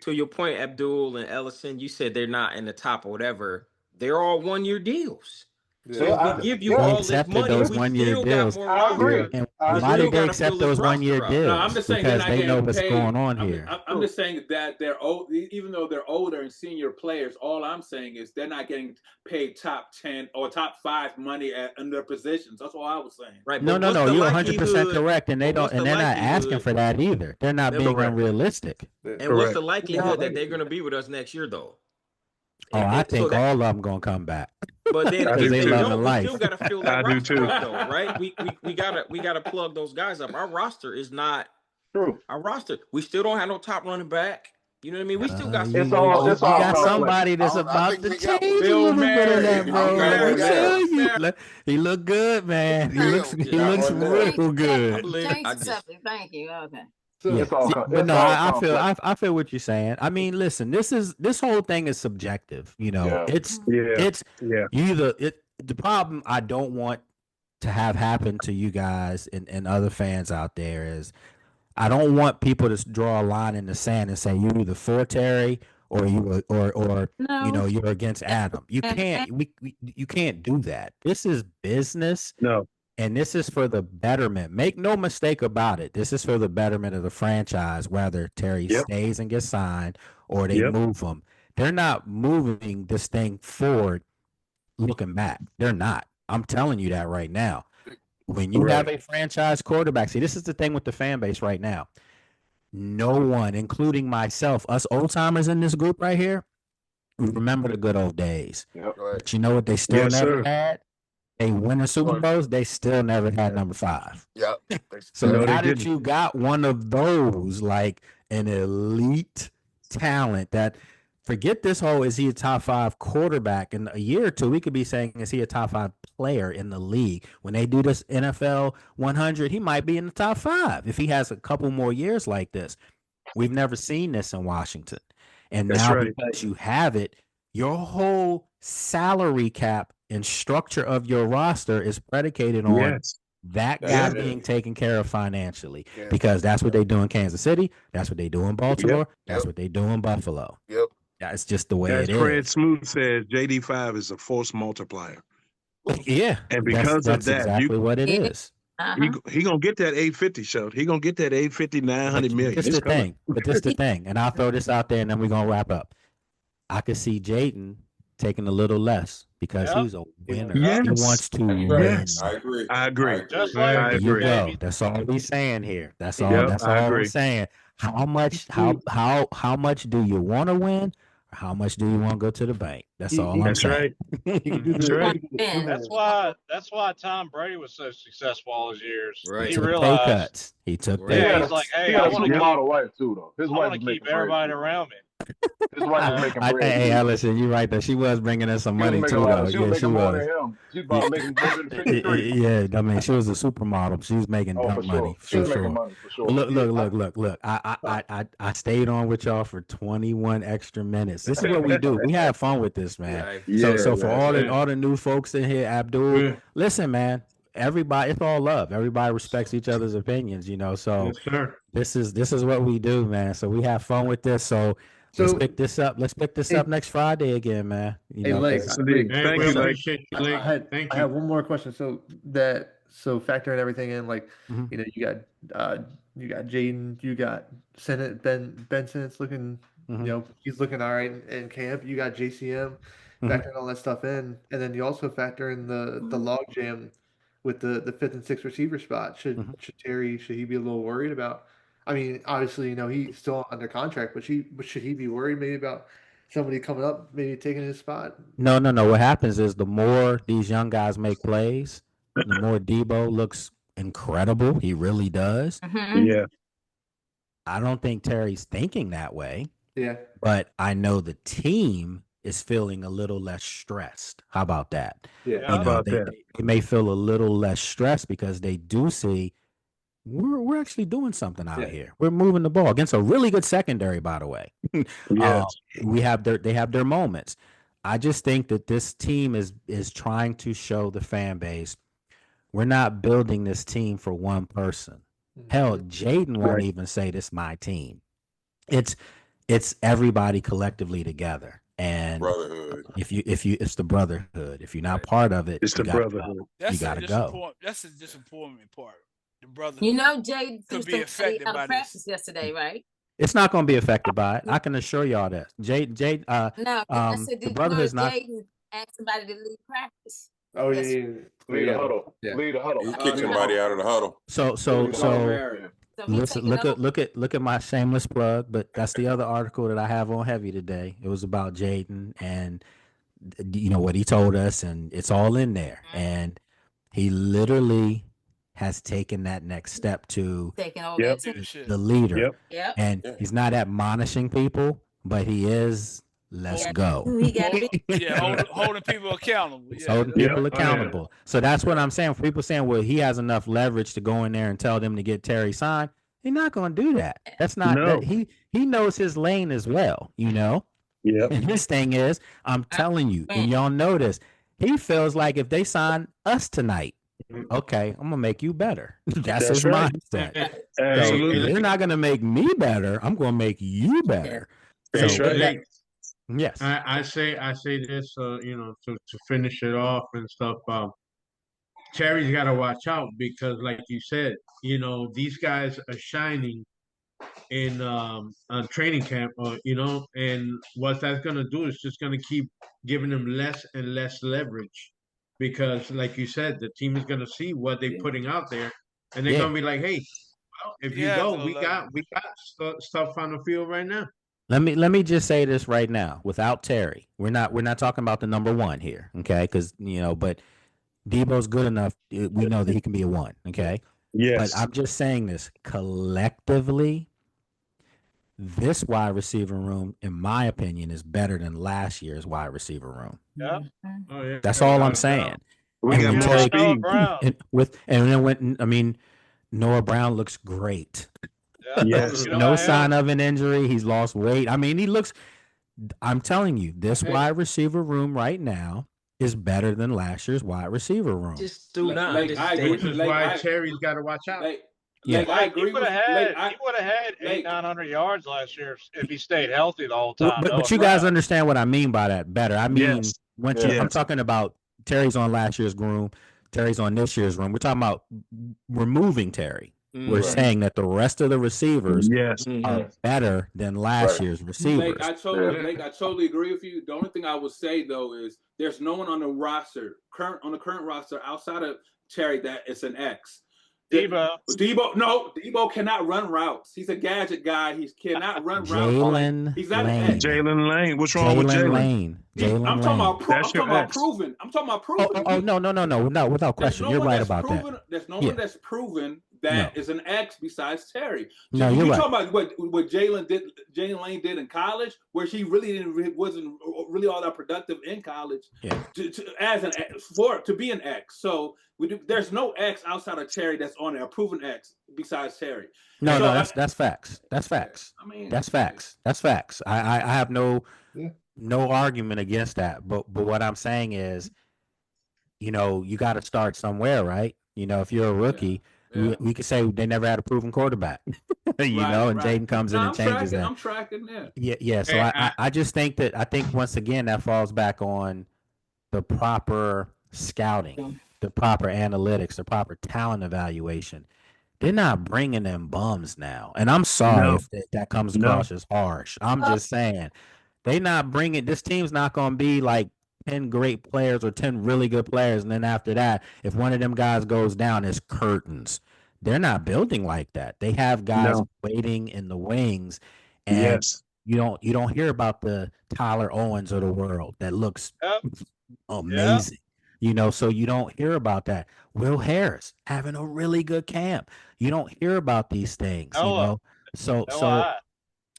To your point, Abdul and Ellison, you said they're not in the top or whatever. They're all 1-year deals. So if we give you all this money, those we 1-year still deals. got more. I agree. And why did they accept those 1-year deals? No, I'm just saying because they know what's paid. going on here. I'm just saying that they're old, even though they're older and senior players. All I'm saying is they're not getting paid top 10 or top 5 money in their positions. That's all I was saying. Right? No, you're 100% correct, and they're not asking for that either. They're not being unrealistic. And what's the likelihood that they're going to be with us next year, though? Oh, I think all of them gonna come back. But then because they love the we life. still gotta fill that roster up, though, right? We gotta plug those guys up. Our roster is not true. Our roster. We still don't have no top running back. You know what I mean? We still got It's all you got complex. somebody that's about to change a Phil little bit of that, Mary. bro. Let me tell you. Mary. He look good, man. He looks real good. Change the subject. Thank you. Okay. So it's all But no, all I feel complex. I feel what you're saying. I mean, listen, this whole thing is subjective. You know, it's you either the problem I don't want to have happen to you guys and other fans out there is I don't want people to draw a line in the sand and say you're either for Terry or you or you know you're against Adam. You can't you can't do that. This is business. No. And this is for the betterment. Make no mistake about it. This is for the betterment of the franchise, whether Terry stays and gets signed or they move him. They're not moving this thing forward looking back. They're not. I'm telling you that right now. When you have a franchise quarterback, see, this is the thing with the fan base right now. No one, including myself, us old timers in this group right here, we remember the good old days. But you know what they still never had? They win the Super Bowls, they still never had number 5. Yep. So now that you got one of those, like an elite talent that forget this whole is he a top 5 quarterback in a year or two, we could be saying is he a top 5 player in the league. When they do this NFL 100, he might be in the top 5 if he has a couple more years like this. We've never seen this in Washington. And now because you have it, your whole salary cap and structure of your roster is predicated on that guy being taken care of financially because that's what they do in Kansas City. That's what they do in Baltimore. That's what they do in Buffalo. Yep. That's just the way As it is. Fred Smoot says, JD5 is a force multiplier. Yeah. And because that's of that, exactly what it is. He gonna get that 850 show. He gonna get that 850, 900 million. This is the thing. But this is the thing. And I'll throw this out there and then we're gonna wrap up. I could see Jaden taking a little less because he's a winner. Yes. He wants to win. Yes. I agree. I agree. Just like I There you agree. go. That's all we're saying here. That's all. Yep, That's I all agree. we're saying. How much? How much do you want to win? Or how much do you want to go to the bank? That's all I'm That's saying. That's right. That's why Tom Brady was so successful all his years. Right. He He took pay realized, cuts. He took pay yeah, cuts. he's like, He hey, I got a want to sweet keep, model wife too, though. His I wife want is to making keep everybody bread. around me. His wife is making bread. Hey, too. Allison, you're right though. She was bringing in some She was money making too, a lot though. of, she was Yeah, she making more was. than him. She's about to make 153. Yeah, I mean, she was a supermodel. She was making Oh, dumb for sure. money She was for making sure. money for sure. But look. I stayed on with y'all for 21 extra minutes. This is what we do. We have fun with this, man. So for all the new folks in here, Abdul, listen, man. Everybody, it's all love. Everybody respects each other's opinions, you know. So this is what we do, man. So we have fun with this. So let's pick this up. Let's pick this up next Friday again, man. You know, Legs. 'cause- Thank you, Legs. I had one more question. So factoring everything in, like you know, you got Jaden, you got Sennett, Ben Sennett's looking, you know, he's looking all right in camp. You got JCM, factoring all that stuff in, and then you also factor in the log jam with the 5th and 6th receiver spot. Should Terry should he be a little worried about? I mean, obviously, you know, he's still under contract, but should he be worried maybe about somebody coming up, maybe taking his spot? No. What happens is the more these young guys make plays, the more Debo looks incredible. He really does. Yeah. I don't think Terry's thinking that way. Yeah. But I know the team is feeling a little less stressed. How about that? Yeah. You know, they may feel a little less stressed because they do see we're actually doing something out here. We're moving the ball against a really good secondary, by the way. They have their moments. I just think that this team is trying to show the fan base we're not building this team for one person. Hell, Jaden won't even say this my team. It's everybody collectively together. And brotherhood. If you it's the brotherhood. If you're not part of it, it's the brotherhood. You gotta go. That's the disappointment part. The brotherhood. You know, Jay could be affected by practice this yesterday, right? It's not going to be affected by it. I can assure y'all that. No, I said, the brotherhood's not. Jaden asked somebody to leave practice. Oh yeah. Lead the huddle. Lead the huddle. He kicked somebody out of the huddle. So So Listen, look at my shameless plug, but that's the other article that I have on Heavy today. It was about Jaden and what he told us, and it's all in there. And he literally has taken that next step to taking all that the leader. Yep. And he's not admonishing people, but he is. Let's go. He got holding people accountable. He's holding people accountable. So that's what I'm saying. For people saying, well, he has enough leverage to go in there and tell them to get Terry signed. He's not going to do that. That's not that he knows his lane as well, Yeah. And his thing is, I'm telling you, and y'all know this, he feels like if they sign us tonight, okay, I'm gonna make you better. That's his right. mindset. Absolutely. So they're not gonna make me better. I'm gonna make you better. That's right. Hey, Yes. I say this, to finish it off and stuff. Terry's got to watch out because, like you said, these guys are shining in on training camp, and what that's gonna do is just gonna keep giving them less and less leverage because, like you said, the team is gonna see what they're putting out there, and they're gonna be like, "Hey, well, if you go, we got stuff on the field right now." Let me just say this right now. Without Terry, we're not talking about the number one here, okay? Because but Debo's good enough. We know that he can be a one, okay? Yes. But I'm just saying this collectively. This wide receiver room, in my opinion, is better than last year's wide receiver room. Yeah. Oh yeah. That's all I'm saying. We got more speed. Noah Brown looks great. Yeah. Yes. No sign of an injury. He's lost weight. I mean, he looks. I'm telling you, this wide receiver room right now is better than last year's wide receiver room. Just do not Which is why Terry's got to watch out. I agree. He would have had 800-900 yards last year if he stayed healthy the whole time. But you guys understand what I mean by that better. I mean, Yes. I'm talking about Terry's on last year's room. Terry's on this year's room. We're talking about removing Terry. We're saying that the rest of the receivers are better than last year's receivers. I totally agree with you. The only thing I would say though is there's no one on the current roster outside of Terry that is an X. Debo cannot run routes. He's a gadget guy. He cannot run routes. He's not an X. Jalen Lane. What's wrong with Jalen? I'm talking about proven. I'm talking about proven. Oh, no, without question. You're right about that. There's no one that's proven that is an X besides Terry. No, you're right. Talking about what Jalen Lane did in college, where she wasn't really all that productive in college. Yeah. To be an X. So there's no X outside of Terry that's on there, a proven X besides Terry. No, that's facts. That's facts. I mean, that's facts. That's facts. I have no argument against that. But what I'm saying is, you got to start somewhere, right? If you're a rookie, we could say they never had a proven quarterback, and Jaden comes in and changes that. I'm tracking that. Yeah. So I just think once again that falls back on the proper scouting, the proper analytics, the proper talent evaluation. They're not bringing them bums now, and I'm sorry if that comes across as harsh. I'm just saying they not bringing. This team's not going to be like 10 great players or 10 really good players, and then after that, if one of them guys goes down, it's curtains. They're not building like that. They have guys waiting in the wings, and you don't hear about the Tyler Owens of the world that looks amazing. So you don't hear about that. Will Harris having a really good camp. You don't hear about these things. So Noah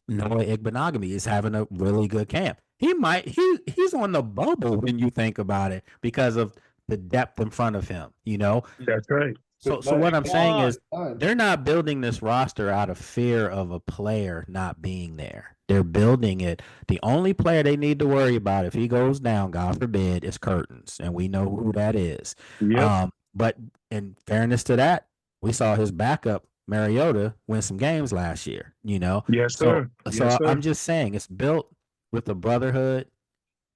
Igbenogany is having a really good camp. He's on the bubble when you think about it because of the depth in front of him. That's right. So what I'm saying is they're not building this roster out of fear of a player not being there. They're building it. The only player they need to worry about if he goes down, God forbid, is curtains, and we know who that is. Yep. But in fairness to that, we saw his backup Mariota win some games last year. Yes, sir. So I'm just saying it's built with the brotherhood,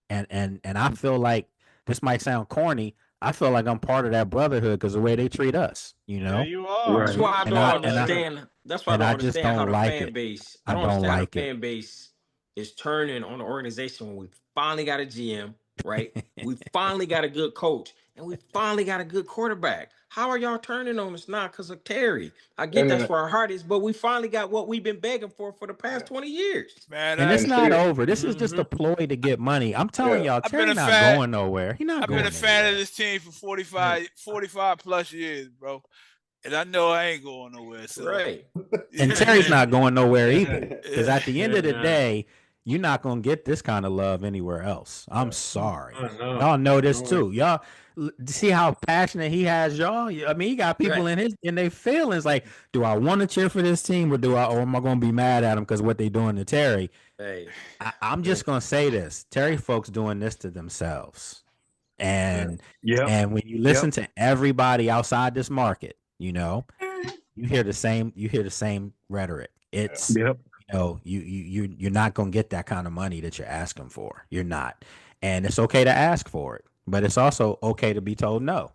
and I feel like this might sound corny. I feel like I'm part of that brotherhood because the way they treat us, Yeah, you are. That's why I don't understand. That's why I don't understand how the fan base. I don't understand how the fan base is turning on the organization when we finally got a GM right? We finally got a good coach, and we finally got a good quarterback. How are y'all turning on us now because of Terry? I get that's where our heart is, but we finally got what we've been begging for the past 20 years. Man, and it's not over. This is just a ploy to get money. I'm telling y'all, Terry not going nowhere. He's not going I've been a fan of this team for 45 plus years, bro. And I know I ain't going nowhere. So. Right. And Terry's not going nowhere either. Because at the end of the day, you're not going to get this kind of love anywhere else. I'm sorry. Y'all know this too. Y'all see how passionate he has, y'all? I mean, he got people in their feelings like, do I want to cheer for this team or am I going to be mad at them because what they doing to Terry? Hey. I'm just going to say this. Terry folks doing this to themselves. And when you listen to everybody outside this market, you hear the same rhetoric. It's you're not gonna get that kind of money that you're asking for. You're not, and it's okay to ask for it, but it's also okay to be told no.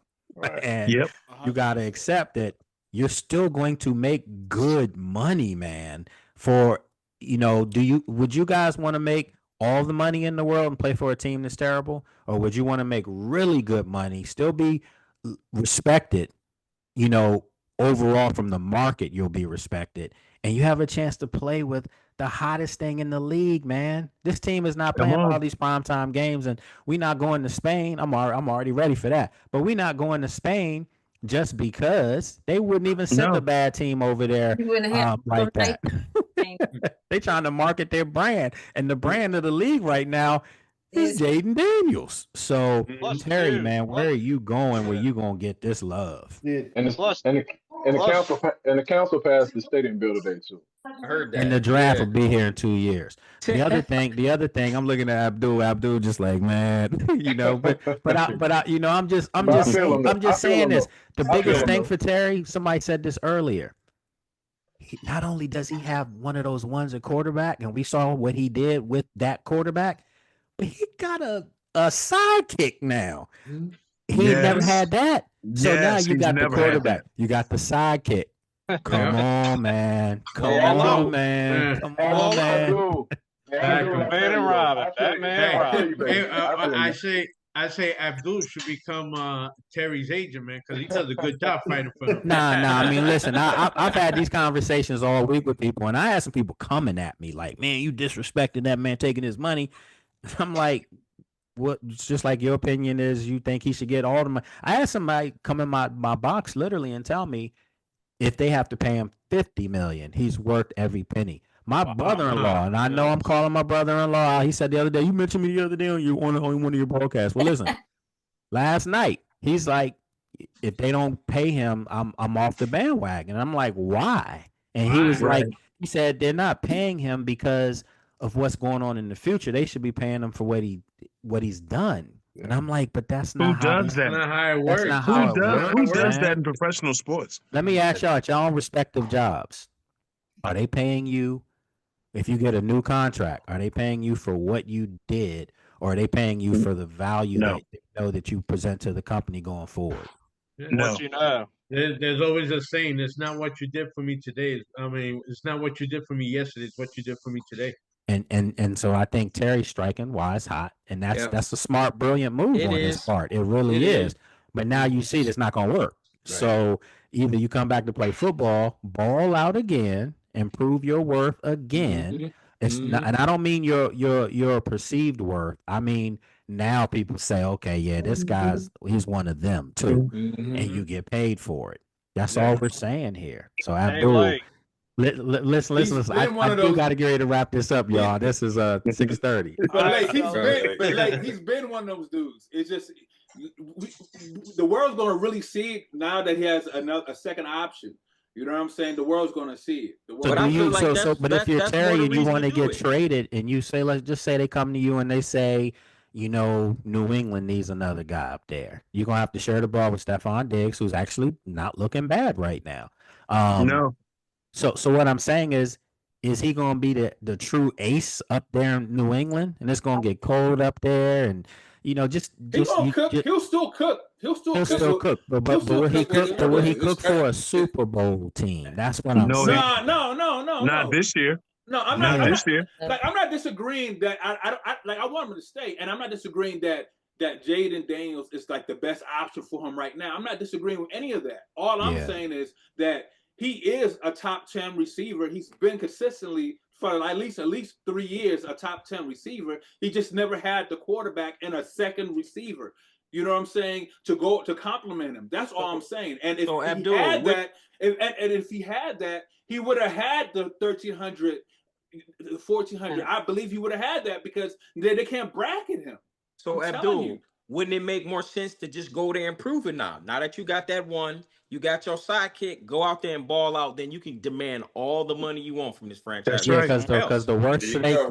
And you gotta accept that you're still going to make good money, man. For would you guys want to make all the money in the world and play for a team that's terrible, or would you want to make really good money, still be respected, overall from the market? You'll be respected, and you have a chance to play with the hottest thing in the league, man. This team is not playing all these primetime games, and we're not going to Spain. I'm already ready for that, but we're not going to Spain just because they wouldn't even send a bad team over there like that. They trying to market their brand, and the brand of the league right now is Jaden Daniels. So Terry, man, where are you going? Where you gonna get this love? And the council passed the stadium bill today too. I heard that. And the draft will be here in 2 years. The other thing, I'm looking at Abdul just like, man, I'm just saying this. The biggest thing for Terry, somebody said this earlier. Not only does he have one of those ones at quarterback, and we saw what he did with that quarterback, but he got a sidekick now. He never had that. So now you got the quarterback. You got the sidekick. Come on, man. Come on, man. Batman and Robin. I say Abdul should become Terry's agent, man, because he does a good job fighting for him. Nah. I mean, listen, I've had these conversations all week with people, and I had some people coming at me like, man, you disrespected that man taking his money. I'm like, what? Just like your opinion is you think he should get all the money. I had somebody come in my box literally and tell me if they have to pay him $50 million, he's worth every penny. My brother-in-law, and I know I'm calling my brother-in-law. He said the other day, you mentioned me the other day on one of your broadcasts. Well, listen, last night he's like, if they don't pay him, I'm off the bandwagon. And I'm like, why? And he was like, he said they're not paying him because of what's going on in the future. They should be paying him for what he's done. And I'm like, but that's not how it works. Who does that in professional sports? Let me ask y'all at your own respective jobs. Are they paying you if you get a new contract? Are they paying you for what you did, or are they paying you for the value that they know that you present to the company going forward? No. There's always a saying, it's not what you did for me today. It's not what you did for me yesterday, it's what you did for me today. And so I think Terry's striking while it's hot, and that's a smart, brilliant move on his part. It really is. But now you see it's not going to work. Right. So either you come back to play football, ball out again, and prove your worth again. It's not, and I don't mean your perceived worth. I mean now people say, okay, yeah, this he's one of them too, and you get paid for it. That's all we're saying here. So Abdul. Listen. I do got to get ready to wrap this up, y'all. This is 6:30. But he's been one of those dudes. It's just the world's going to really see it now that he has a second option. You know what I'm saying? The world's going to see it. But if you're Terry and you want to get traded, and you say, let's just say they come to you and they say, New England needs another guy up there. You're going to have to share the ball with Stephon Diggs, who's actually not looking bad right now. No. So what I'm saying is he going to be the true ace up there in New England, and it's going to get cold up there, and he'll still cook. He'll still cook. But will he cook for a Super Bowl team? That's what I'm saying. No. Not this year. No, I'm No, not. this year. Like, I'm not disagreeing that I want him to stay, and I'm not disagreeing that Jaden Daniels is like the best option for him right now. I'm not disagreeing with any of that. All I'm saying is that he is a top 10 receiver. He's been consistently for at least 3 years a top 10 receiver. He just never had the quarterback and a second receiver. You know what I'm saying? To complement him. That's all I'm saying. And if he had that, if he had that, he would have had the 1,300, 1,400. I believe he would have had that because they can't bracket him. So Abdul, wouldn't it make more sense to just go there and prove it now? Now that you got that one, you got your sidekick, go out there and ball out, then you can demand all the money you want from this franchise. That's right. Because the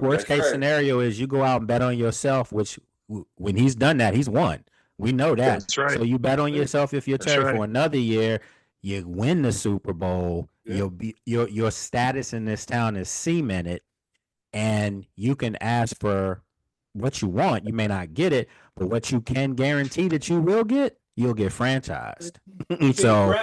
worst case scenario is you go out and bet on yourself, which when he's done that, he's won. We know that. That's right. So you bet on yourself if you're Terry right. for another year, you win the Super Bowl, you'll be your status in this town is cemented, and you can ask for what you want. You may not get it, but what you can guarantee that you will get, you'll get franchised. So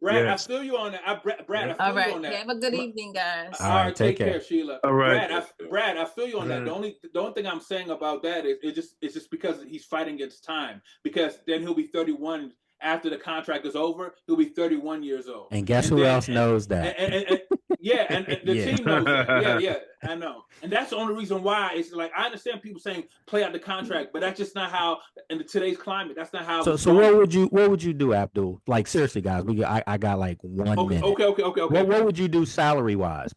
Brad, I feel you on that. Brad, I feel you on that. Have a good evening, guys. All right, take care, Sheila. All right, Brad, I feel you on that. The only thing I'm saying about that is it's just because he's fighting against time. Because then he'll be 31 after the contract is over. He'll be 31 years old. And guess who else knows that? And the team knows that. Yeah, I know. And that's the only reason why it's like I understand people saying play out the contract, but that's just not how in today's climate. That's not how. So what would you do, Abdul? Like seriously, guys, I got like 1 minute. Okay. What would you do salary wise?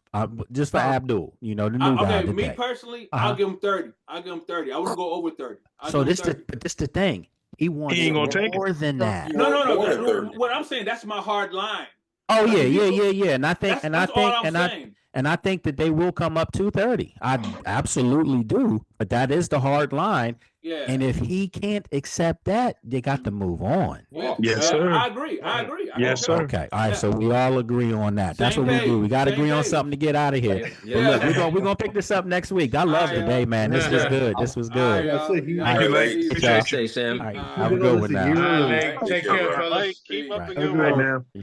Just for Abdul, the new guy. Okay, me personally, I'll give him 30. I wouldn't go over 30. This the thing. He wants more than that. No. What I'm saying, that's my hard line. Oh yeah. And I think I think that they will come up 230. I absolutely do. But that is the hard line. Yeah. And if he can't accept that, they got to move on. Yes, sir. I agree. Yes, sir. Okay. All right. So we all agree on that. That's what we do. We got to agree on something to get out of here. But look, we're gonna pick this up next week. I love today, man. This was good. This was good. Thank you, Lake. Appreciate you, Sam. All right. Have a good one now. Take care, fellas. Keep up the Have a good good work. man.